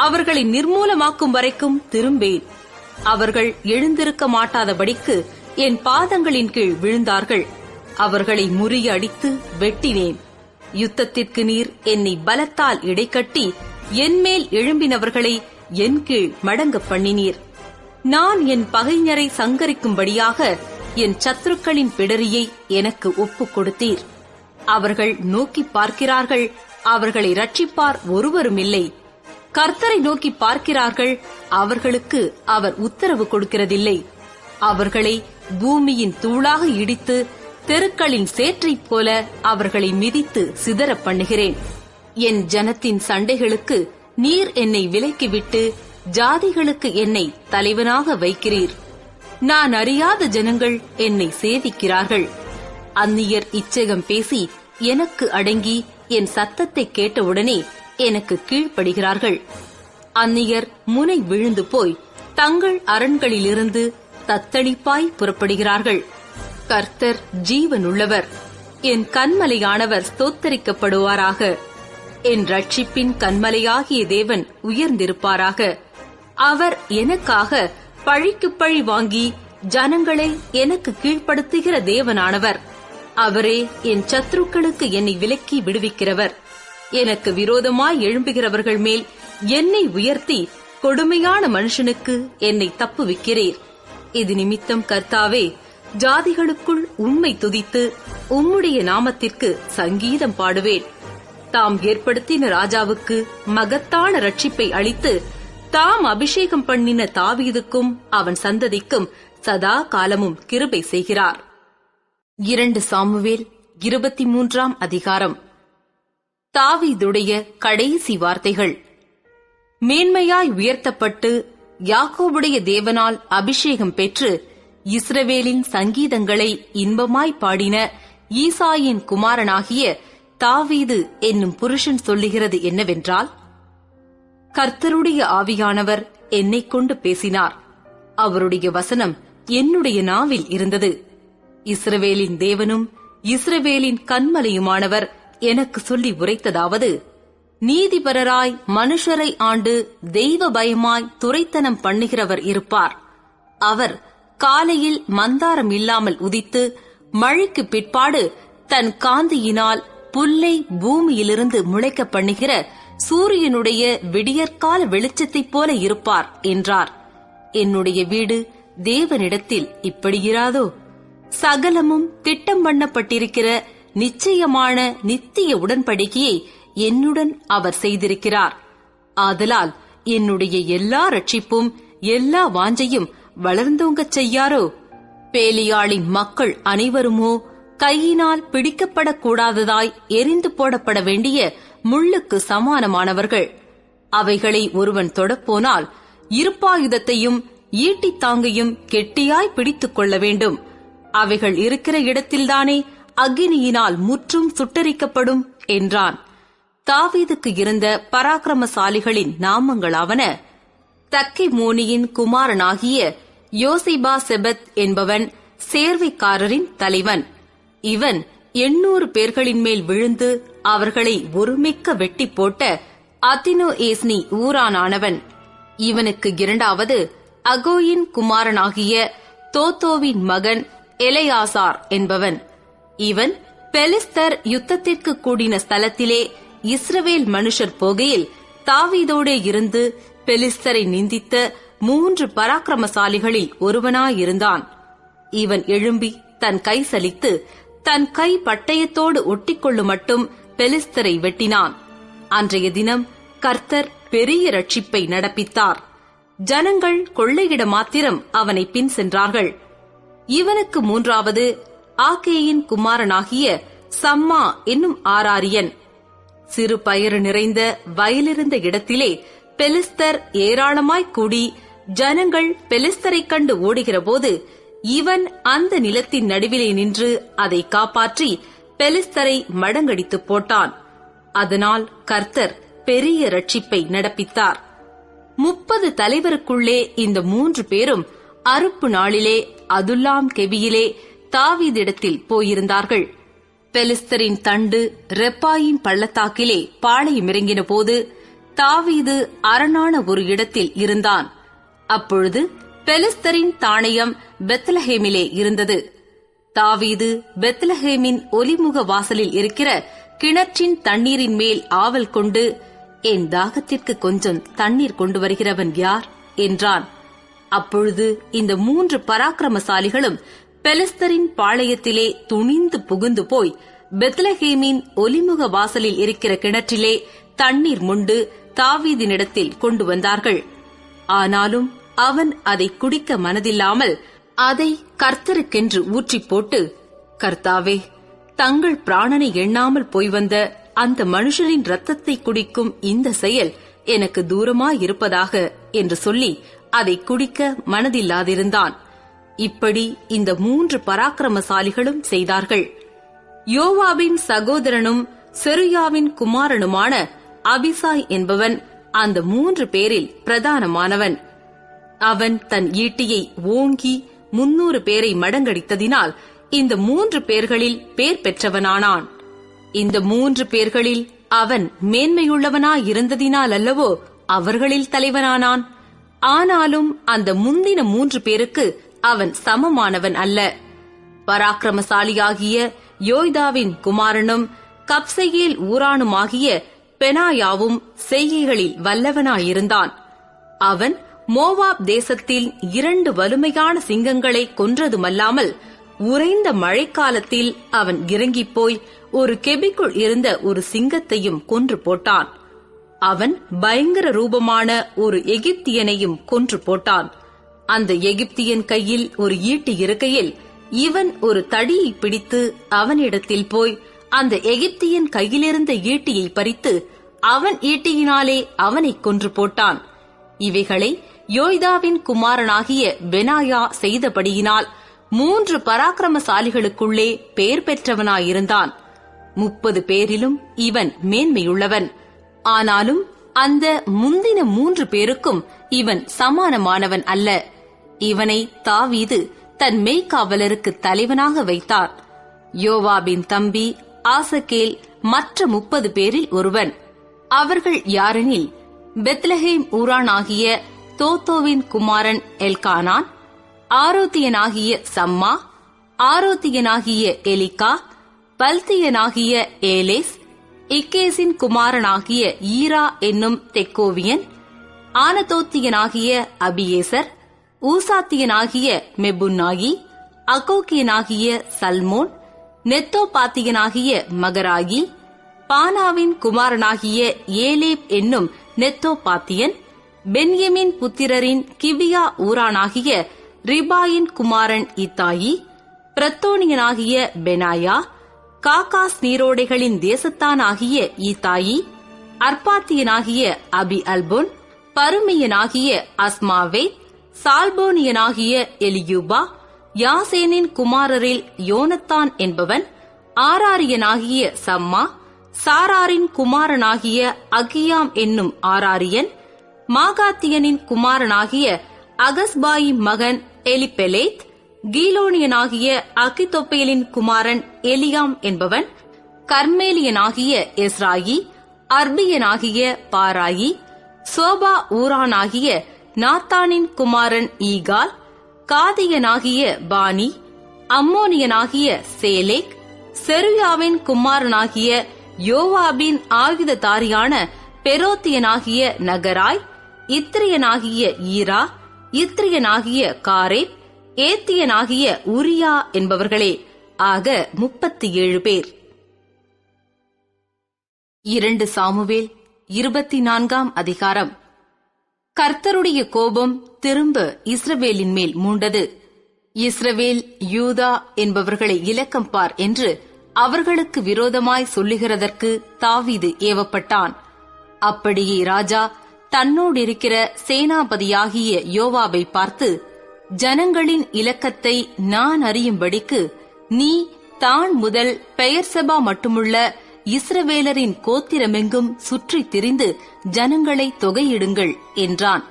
அவர்களை நிர்மூலமாக்கும் வரைக்கும் திரும்பேன். அவர்கள் எழுந்திருக்க மாட்டாதபடிக்கு என் பாதங்களின் கீழ் விழுந்தார்கள். அவர்களை முறியடித்து வெட்டினேன். யுத்தத்திற்கு நீர் என்னை பலத்தால் இடைக்கட்டி என்மேல் எழும்பினவர்களை என் கீழ் மடங்க பண்ணினீர். நான் என் பகைஞரை சங்கரிக்கும்படியாக என் சத்துருக்களின் பிடரியை எனக்கு ஒப்புக் கொடுத்தீர். அவர்கள் நோக்கி பார்க்கிறார்கள், அவர்களை ரட்சிப்பார் ஒருவருமில்லை. கர்த்தரை நோக்கி பார்க்கிறார்கள், அவர்களுக்கு அவர் உத்தரவு கொடுக்கிறதில்லை. அவர்களை பூமியின் தூளாக இடித்து தெருக்களின் சேற்றைப் போல அவர்களை மிதித்து சிதற பண்ணுகிறேன். என் ஜனத்தின் சண்டைகளுக்கு நீர் என்னை விலக்கிவிட்டு ஜாதிகளுக்கு என்னை தலைவனாக வைக்கிறீர். நான் அறியாத ஜனங்கள் என்னை சேவிக்கிறார்கள். அந்நியர் இச்சகம் பேசி எனக்கு அடங்கி என் சத்தத்தை கேட்டவுடனே எனக்கு கீழ்ப்படுகிறார்கள். அந்நியர் முனை விழுந்து போய் தங்கள் அரண்களிலிருந்து தத்தளிப்பாய் புறப்படுகிறார்கள். கர்த்தர் ஜீவனுள்ளவர். என் கன்மலையானவர் ஸ்தோத்தரிக்கப்படுவாராக. என் ரட்சிப்பின் கன்மலையாகிய தேவன் உயர்ந்திருப்பாராக. அவர் எனக்காக பழிக்கு பழி வாங்கி ஜனங்களை எனக்கு கீழ்ப்படுத்துகிற தேவனானவர். அவரே என் சத்துருக்களுக்கு என்னை விலக்கி விடுவிக்கிறவர். எனக்கு விரோதமாய் எழும்புகிறவர்கள் மேல் என்னை உயர்த்தி கொடுமையான மனுஷனுக்கு என்னை தப்புவிக்கிறீர். இது நிமித்தம் கர்த்தாவே, ஜாதிகளுக்குள் உம்மை துதித்து உம்முடைய நாமத்திற்கு சங்கீதம் பாடுவேன். தாம் ஏற்படுத்தின ராஜாவுக்கு மகத்தான ரட்சிப்பை அளித்து தாம் அபிஷேகம் பண்ணின தாவீதுக்கும் அவன் சந்ததிக்கும் சதா காலமும் கிருபை செய்கிறார். 2 சாமுவேல் 23 அதிகாரம். தாவீதுடைய கடைசி வார்த்தைகள். மேன்மையாய் உயர்த்தப்பட்டு யாக்கோபுடைய தேவனால் அபிஷேகம் பெற்று இஸ்ரவேலின் சங்கீதங்களை இன்பமாய் பாடின ஈசாயின் குமாரனாகிய தாவீது என்னும் புருஷன் சொல்லுகிறது என்னவென்றால், கர்த்தருடைய ஆவியானவர் என்னைக் கொண்டு பேசினார். அவருடைய வசனம் என்னுடைய நாவில் இருந்தது. இஸ்ரவேலின் தேவனும் இஸ்ரவேலின் கன்மலையுமானவர் எனக்கு சொல்லி உரைத்ததாவது, நீதிபரராய் மனுஷரை ஆண்டு தெய்வ பயமாய் துரைத்தனம் பண்ணுகிறவர் இருப்பார். அவர் காலையில் மந்தாரம் இல்லாமல் உதித்து மழைக்கு பிற்பாடு தன் காந்தியினால் புல்லை பூமியிலிருந்து முளைக்க பண்ணுகிற சூரியனுடைய விடியற்கால வெளிச்சத்தைப் போல இருப்பார் என்றார். என்னுடைய வீடு தேவனிடத்தில் இப்படியிராதோ? சகலமும் திட்டம் பண்ணப்பட்டிருக்கிற நிச்சயமான நித்திய உடன்படிக்கையை என்னுடன் அவர் செய்திருக்கிறார். ஆதலால் என்னுடைய எல்லா ரட்சிப்பும் எல்லா வாஞ்சையும் வளர்ந்தோங்கச் செய்யாரோ? பேலியாளின் மக்கள் அனைவருமோ கையினால் பிடிக்கப்படக்கூடாததாய் எரிந்து போடப்பட வேண்டிய முள்ளுக்கு சமானமானவர்கள். அவைகளை ஒருவன் தொடப்போனால் இருப்பாயுதத்தையும் ஈட்டித்தாங்கையும் கெட்டியாய் பிடித்துக் கொள்ள வேண்டும். அவைகள் இருக்கிற இடத்தில்தானே அக்கினியினால் முற்றும் சுட்டரிக்கப்படும் என்றான். தாவீதுக்கு இருந்த பராக்கிரமசாலிகளின் நாமங்களாவன: தக்கெமோனியின் குமாரனாகிய யோசிபா செபத் என்பவன் சேர்வைக்காரரின் தலைவன். இவன் 800 பேர்களின் மேல் விழுந்து அவர்களை ஒருமிக்க வெட்டி போட்ட அதினோஏஸ்னி ஊரானானவன். இவனுக்கு இரண்டாவது அகோயின் குமாரனாகிய தோத்தோவின் மகன் எலெயாசார் என்பவன். இவன் பெலிஸ்தர் யுத்தத்திற்கு கூடின ஸ்தலத்திலே இஸ்ரவேல் மனுஷர் போகையில் தாவீதோடே இருந்து பெலிஸ்தரை நிந்தித்த 3 பராக்கிரமசாலிகளில் ஒருவனாயிருந்தான். இவன் எழும்பி தன் கை சலித்து தன் கை பட்டயத்தோடு ஒட்டிக்கொள்ளு மட்டும் பெலிஸ்தரை வெட்டினான். அன்றைய தினம் கர்த்தர் பெரிய ரட்சிப்பை நடப்பித்தார். ஜனங்கள் கொள்ளையிட மாத்திரம் அவனை பின் சென்றார்கள். இவனுக்கு மூன்றாவது ஆகேயின் குமாரனாகிய சம்மா என்னும் ஆராரியன். சிறு பயறு நிறைந்த வயலிருந்த இடத்திலே பெலிஸ்தர் ஏராளமாய் கூடி ஜனங்கள் பெலிஸ்தரைக் கண்டு ஓடுகிறபோது இவன் அந்த நிலத்தின் நடுவிலே நின்று அதை காப்பாற்றி பெலிஸ்தரை மடங்கடித்துப் போட்டான். அதனால் கர்த்தர் பெரிய ரட்சிப்பை நடப்பித்தார். 30 தலைவருக்குள்ளே இந்த 3 பேரும் அறுப்பு நாளிலே அதுல்லாம் கெபியிலே தாவீதிடத்தில் போயிருந்தார்கள். பெலிஸ்தரின் தண்டு ரெப்பாயின் பள்ளத்தாக்கிலே பாளையமிறங்கின போது தாவீது அரணான ஒரு இடத்தில் இருந்தான். அப்பொழுது பெலிஸ்தரின் தாணையம் பெத்லஹேமிலே இருந்தது. தாவீது பெத்லஹேமின் ஒலிமுக வாசலில் இருக்கிற கிணற்றின் தண்ணீரின் மேல் ஆவல் கொண்டு, என் தாகத்திற்கு கொஞ்சம் தண்ணீர் கொண்டு வருகிறவன் யார் என்றான். அப்பொழுது இந்த 3 பராக்கிரமசாலிகளும் பெலிஸ்தரின் பாளையத்திலே துணிந்து புகுந்து போய் பெத்லஹேமின் ஒலிமுக வாசலில் இருக்கிற கிணற்றிலே தண்ணீர் மொண்டு தாவீதினிடத்தில் கொண்டு வந்தார்கள். ஆனாலும் அவன் அதை குடிக்க மனதில்லாமல் அதை கர்த்தருக்கென்று ஊற்றிப் போட்டு, கர்த்தாவே, தங்கள் பிராணனை எண்ணாமல் போய் வந்த அந்த மனுஷரின் இரத்தத்தை குடிக்கும் இந்த செயல் எனக்கு தூரமாயிருப்பதாக என்று சொல்லி அதை குடிக்க மனதில்லாதிருந்தான். இப்படி இந்த 3 பராக்கிரமசாலிகளும் செய்தார்கள். யோவாபின் சகோதரனும் செருயாவின் குமாரனுமான அபிசாய் என்பவன் அந்த 3 பேரில் பிரதானமானவன். அவன் தன் ஈட்டியை ஓங்கி 300 பேரை மடங்கடித்ததினால் இந்த 3 பேர்களில் பேர் பெற்றவனானான். இந்த 3 பேர்களில் அவன் மேன்மையுள்ளவனாயிருந்ததினால் அல்லவோ அவர்களில் தலைவனானான். ஆனாலும் அந்த முந்தின 3 பேருக்கு அவன் சமமானவன் அல்ல. பராக்கிரமசாலியாகிய யோய்தாவின் குமாரனும் கப்செயேல் ஊரானுமாகிய பெனாயாவும் செய்கைகளில் வல்லவனாயிருந்தான். அவன் மோவாப் தேசத்தில் 2 வலுமையான சிங்கங்களை கொன்றதுமல்லாமல் உறைந்த மழைக்காலத்தில் அவன் இறங்கிப் போய் ஒரு கெபிக்குள் இருந்த ஒரு சிங்கத்தையும் கொன்று போட்டான். அவன் பயங்கர ரூபமான ஒரு எகிப்தியனையும் கொன்று போட்டான். அந்த எகிப்தியன் கையில் ஒரு ஈட்டி இருக்கையில் இவன் ஒரு தடியை பிடித்து அவனிடத்தில் போய் அந்த எகிப்தியன் கையிலிருந்த ஈட்டியை பறித்து அவன் ஈட்டியினாலே அவனை கொன்று போட்டான். இவைகளை யோய்தாவின் குமாரனாகிய பெனாயா செய்தபடியினால் 3 பராக்கிரமசாலிகளுக்குள்ளே பெயர் பெற்றவனாயிருந்தான். 30 பேரிலும் இவன் மேன்மையுள்ளவன். ஆனாலும் அந்த முந்தின 3 பேருக்கும் இவன் சமானமானவன் அல்ல. இவனை தாவீது தன் மெய்க்காவலருக்கு தலைவனாக வைத்தார். யோவாபின் தம்பி ஆசகேல் மற்ற 30 பேரில் ஒருவன். அவர்கள் யாரெனில், பெத்லஹேம் ஊரானாகிய தோத்தோவின் குமாரன் எல்கானான், ஆரோத்தியனாகிய சம்மா, ஆரோத்தியனாகிய எலிகா, பல்தியனாகிய ஏலேஸ், இக்கேசின் குமாரனாகிய ஈரா என்னும் தெக்கோவியன், ஆனதோத்தியனாகிய அபியேசர், ஊசாத்தியனாகிய மெபுன்னாயி, அகோக்கியனாகிய சல்மோன், நெத்தோபாத்தியனாகிய மகராயி, பானாவின் குமாரனாகிய ஏலேப் என்னும் நெத்தோபாத்தியன், பென்யமின் புத்திரரின் கிபியா ஊரானாகிய ரிபாயின் குமாரன் இத்தாயி, பிரத்தோனியனாகிய பெனாயா, காகாஸ் நீரோடைகளின் தேசத்தானாகிய ஈத்தாயி, அர்பாத்தியனாகிய அபி அல்போன், பருமியனாகிய அஸ்மாவேத், சால்போனியனாகிய எலியூபா, யாசேனின் குமாரரில் யோனத்தான் என்பவன், ஆராரியனாகிய சம்மா, சாராரின் குமாரனாகிய அகியாம் என்னும் ஆராரியன், மாகாத்தியனின் குமாரனாகிய அகஸ்பாயின் மகன் எலிபெலேத், கீலோனியனாகிய அகித்தொப்பேலின் குமாரன் எலியாம் என்பவன், கர்மேலியனாகிய எஸ்ராயி, அர்பியனாகிய பாராயி, சோபா ஊரானாகிய நாத்தானின் குமாரன் ஈகால், காதியனாகிய பானி, அம்மோனியனாகிய சேலேக், செருயாவின் குமாரனாகிய யோவாபின் ஆயுததாரியான பெரோத்தியனாகிய நகராய், இத்ரியனாகிய ஈரா, இத்ரியனாகிய காரேப், ஏத்தியனாகிய உரியா என்பவர்களே. ஆக 37 பேர். 2 சாமுவேல் 24ஆம் அதிகாரம். கர்த்தருடைய கோபம் திரும்ப இஸ்ரவேலின் மேல் மூண்டது. இஸ்ரவேல் யூதா என்பவர்களை இலக்கம் பார் என்று அவர்களுக்கு விரோதமாய் சொல்லுகிறதற்கு தாவீது ஏவப்பட்டான். அப்படியே ராஜா தன்னோடிருக்கிற சேனாபதியாகிய யோவாபை பார்த்து, ஜனங்களின் இலக்கத்தை நான் அறியும்படிக்கு நீ தான் முதல் பெயர்செபா மட்டுமுள்ள இஸ்ரவேலரின் கோத்திரமெங்கும் சுற்றித் திரிந்து ஜனங்களை தொகையிடுங்கள் என்றான்.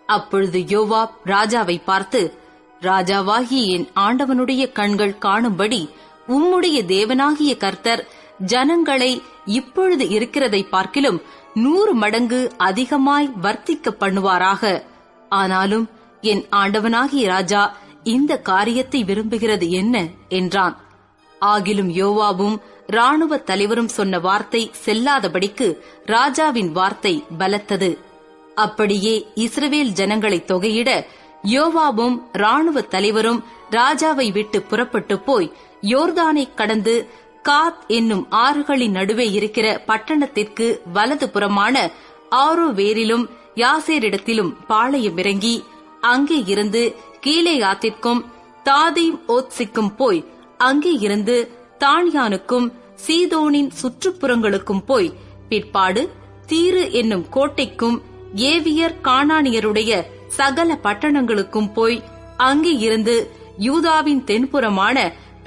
அப்பொழுது யோவாப் ராஜாவை பார்த்து, ராஜாவாகிய என் ஆண்டவனுடைய கண்கள் காணும்படி உம்முடைய தேவனாகிய கர்த்தர் ஜனங்களை இப்பொழுது இருக்கிறதை பார்க்கிலும் 100 மடங்கு அதிகமாய் வர்த்திக்க பண்ணுவாராக. ஆனாலும் என் ஆண்டவனாகிய ராஜா இந்த காரியத்தை விரும்புகிறது என்ன என்றான். ஆகிலும் யோவாபும் இராணுவ தலைவரும் சொன்ன வார்த்தை செல்லாதபடிக்கு ராஜாவின் வார்த்தை பலத்தது. அப்படியே இஸ்ரவேல் ஜனங்களை தொகையிட யோவாபும் இராணுவ தலைவரும் ராஜாவை விட்டு புறப்பட்டு போய் யோர்தானை கடந்து காத் என்னும் ஆறுகளின் நடுவே இருக்கிற பட்டணத்திற்கு வலது புறமான ஆரோவேரிலும் யாசேரிடத்திலும் பாளையம் இறங்கி அங்கே இருந்து கீலேயாத்திற்கும் தாதீம் ஓத்சிக்கும் போய் அங்கே இருந்து தாண்யானுக்கும் சீதோனின் சுற்றுப்புறங்களுக்கும் போய் பிற்பாடு தீரு என்னும் கோட்டைக்கும் ஏவியர் கானானியருடைய சகல பட்டணங்களுக்கும் போய் அங்கே இருந்து யூதாவின் தென்புறமான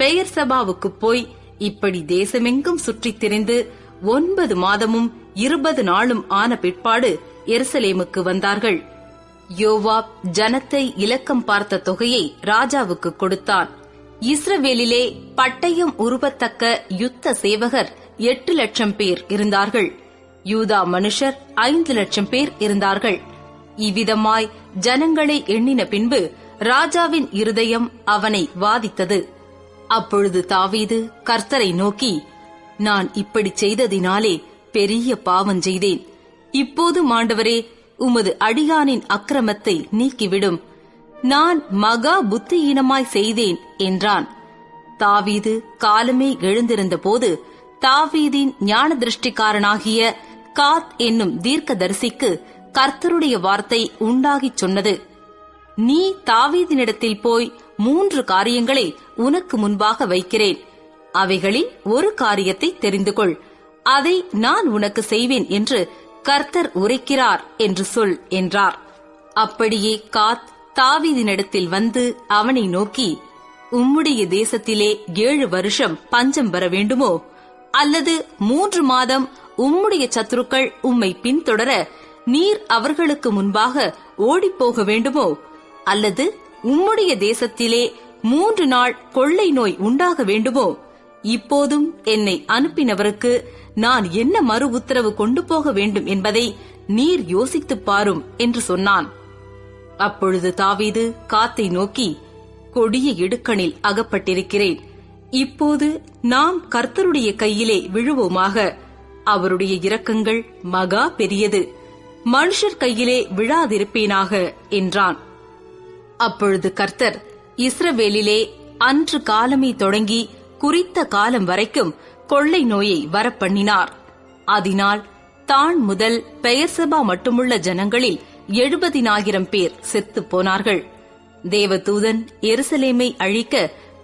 பெயர்சபாவுக்கு போய் இப்படி தேசமெங்கும் சுற்றித் திரிந்து 9 மாதமும் 20 நாளும் ஆன பிற்பாடு எருசலேமுக்கு வந்தார்கள். யோவாப் ஜனத்தை இலக்கம் பார்த்த தொகையை ராஜாவுக்கு கொடுத்தான். இஸ்ரவேலிலே பட்டயம் உருவத்தக்க யுத்த சேவகர் 8 லட்சம் பேர் இருந்தார்கள். யூதா மனுஷர் 5 லட்சம் பேர் இருந்தார்கள். இவ்விதமாய் ஜனங்களை எண்ணின பின்பு ராஜாவின் இருதயம் அவனை வாதித்தது. அப்பொழுது தாவீது கர்த்தரை நோக்கி, நான் இப்படி செய்ததினாலே பெரிய பாவம் செய்தேன். இப்போதும் ஆண்டவரே, உமது அடியானின் அக்கிரமத்தை நீக்கிவிடும். நான் மகா புத்தியீனமாய் செய்தேன் என்றான். தாவீது காலமே எழுந்திருந்த போது தாவீதின் ஞான திருஷ்டிக்காரனாகிய காத் என்னும் தீர்க்கதரிசிக்கு கர்த்தருடைய வார்த்தை உண்டாகிச் சொன்னது. நீ தாவீதினிடத்தில் போய் 3 காரியங்களை உனக்கு முன்பாக வைக்கிறேன். அவைகளில் ஒரு காரியத்தை தெரிந்து கொள். அதை நான் உனக்கு செய்வேன் என்று கர்த்தர் உரைக்கிறார் என்று சொல் என்றார். அப்படியே காத் தாவீதினிடத்தில் வந்து அவனை நோக்கி, உம்முடைய தேசத்திலே 7 வருஷம் பஞ்சம் வர வேண்டுமோ, அல்லது 3 மாதம் உம்முடைய சத்துருக்கள் உம்மை பின்தொடர நீர் அவர்களுக்கு முன்பாக ஓடிப்போக வேண்டுமோ, அல்லது உம்முடைய தேசத்திலே 3 நாள் கொள்ளை நோய் உண்டாக வேண்டுமோ? இப்போதும் என்னை அனுப்பினவருக்கு நான் என்ன மறு உத்தரவு கொண்டு போக வேண்டும் என்பதை நீர் யோசித்துப் பாரும் என்று சொன்னான். அப்பொழுது தாவீது காத்தை நோக்கி, கொடிய இடுக்கணில் அகப்பட்டிருக்கிறேன். இப்போது நாம் கர்த்தருடைய கையிலே விழுவோமாக. அவருடைய இரக்கங்கள் மகா பெரியது. மனுஷர் கையிலே விழாதிருப்பேனாக என்றான். அப்பொழுது கர்த்தர் இஸ்ரவேலிலே அன்று காலமே தொடங்கி குறித்த காலம் வரைக்கும் கொள்ளை நோயை வரப்பண்ணினார். அதனால் தான் முதல் பெயர்செபா மட்டுமுள்ள ஜனங்களில் 70,000 பேர் செத்துப் போனார்கள். தேவதூதன் எருசலேமை அழிக்க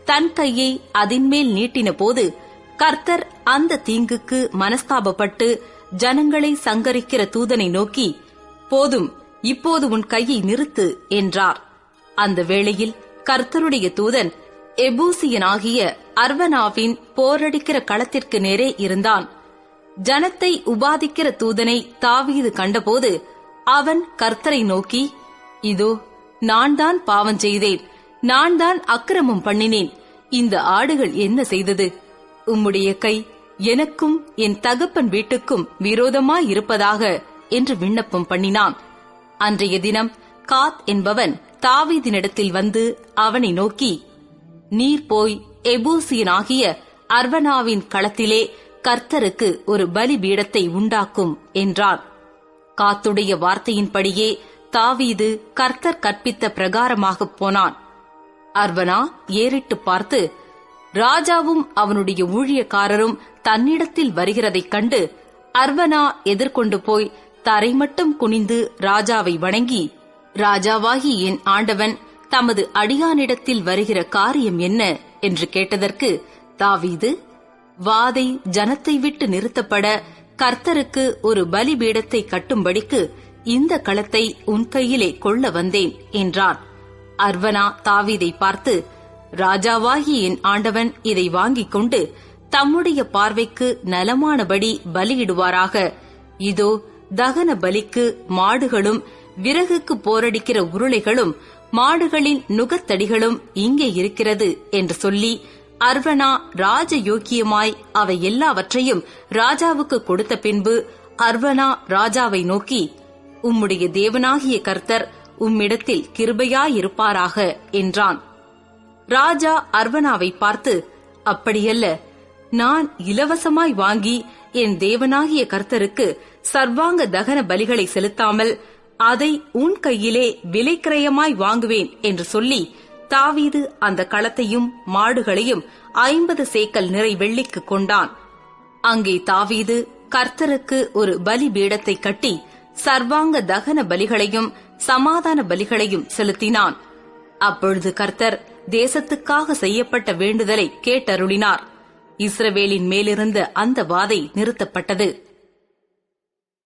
தன் கையை அதின்மேல் நீட்டின போது கர்த்தர் அந்த தீங்குக்கு மனஸ்தாபப்பட்டு ஜனங்களை சங்கரிக்கிற தூதனை நோக்கி, போதும், இப்போது உன் கையை நிறுத்து என்றார். அந்த வேளையில் கர்த்தருடைய தூதன் எபூசியனாகிய அர்வனாவின் போரடிக்கிற களத்திற்கு நேரே இருந்தான். ஜனத்தை உபாதிக்கிற தூதனை தாவீது கண்டபோது அவன் கர்த்தரை நோக்கி, இதோ, நான் தான் பாவம் செய்தேன், நான் தான் அக்கிரமம் பண்ணினேன். இந்த ஆடுகள் என்ன செய்தது? உம்முடைய கை எனக்கும் என் தகப்பன் வீட்டுக்கும் விரோதமாயிருப்பதாக என்று விண்ணப்பம் பண்ணினான். அன்றைய தினம் காத் என்பவன் தாவீதினிடத்தில் வந்து அவனை நோக்கி, நீர் போய் எபூசியனாகிய அர்வனாவின் களத்திலே கர்த்தருக்கு ஒரு பலிபீடத்தை உண்டாக்கும் என்றான். காத்துடைய வார்த்தையின்படியே தாவீது கர்த்தர் கற்பித்த பிரகாரமாகப் போனான். அர்வனா ஏறிட்டு பார்த்து, ராஜாவும் அவனுடைய ஊழியக்காரரும் தன்னிடத்தில் வருகிறதைக் கண்டு அர்வனா எதிர்கொண்டு போய் தரை மட்டும் குனிந்து ராஜாவை வணங்கி, ராஜாவாகி என் ஆண்டவன் தமது அடியானிடத்தில் வருகிற காரியம் என்ன என்று கேட்டதற்கு தாவீது, வாதை ஜனத்தை விட்டு நிறுத்தப்பட கர்த்தருக்கு ஒரு பலிபீடத்தை கட்டும்படிக்கு இந்த களத்தை உன் கையிலே கொள்ள வந்தேன் என்றான். அர்வனா தாவீதை பார்த்து, ராஜாவாகி என் ஆண்டவன் இதை வாங்கிக் கொண்டு தம்முடைய பார்வைக்கு நலமானபடி பலியிடுவாராக. இதோ, தகன பலிக்கு மாடுகளும் விறகுக்கு போரடிக்கிற உருளைகளும் மாடுகளின் நுகத்தடிகளும் இங்கே இருக்கிறது என்று சொல்லி அர்வனா ராஜயோக்கியமாய் அவை எல்லாவற்றையும் ராஜாவுக்கு கொடுத்த பின்பு அர்வனா ராஜாவை நோக்கி, உம்முடைய தேவனாகிய கர்த்தர் உம்மிடத்தில் கிருபையாயிருப்பாராக என்றான். ராஜா அர்வனாவை பார்த்து, அப்படியல்ல, நான் இலவசமாய் வாங்கி என் தேவனாகிய கர்த்தருக்கு சர்வாங்க தகன பலிகளை செலுத்தாமல் அதை உன் கையிலே விலைக்கிரயமாய் வாங்குவேன் என்று சொல்லி தாவீது அந்த களத்தையும் மாடுகளையும் 50 சேக்கல் நிறை வெள்ளிக்கு கொண்டான். அங்கே தாவீது கர்த்தருக்கு ஒரு பலிபீடத்தை கட்டி சர்வாங்க தகன பலிகளையும் சமாதான பலிகளையும் செலுத்தினான். அப்பொழுது கர்த்தர் தேசத்துக்காக செய்யப்பட்ட வேண்டுதலை கேட்டருளினார். இஸ்ரவேலின் மேலிருந்த அந்த வாதை நிறுத்தப்பட்டது.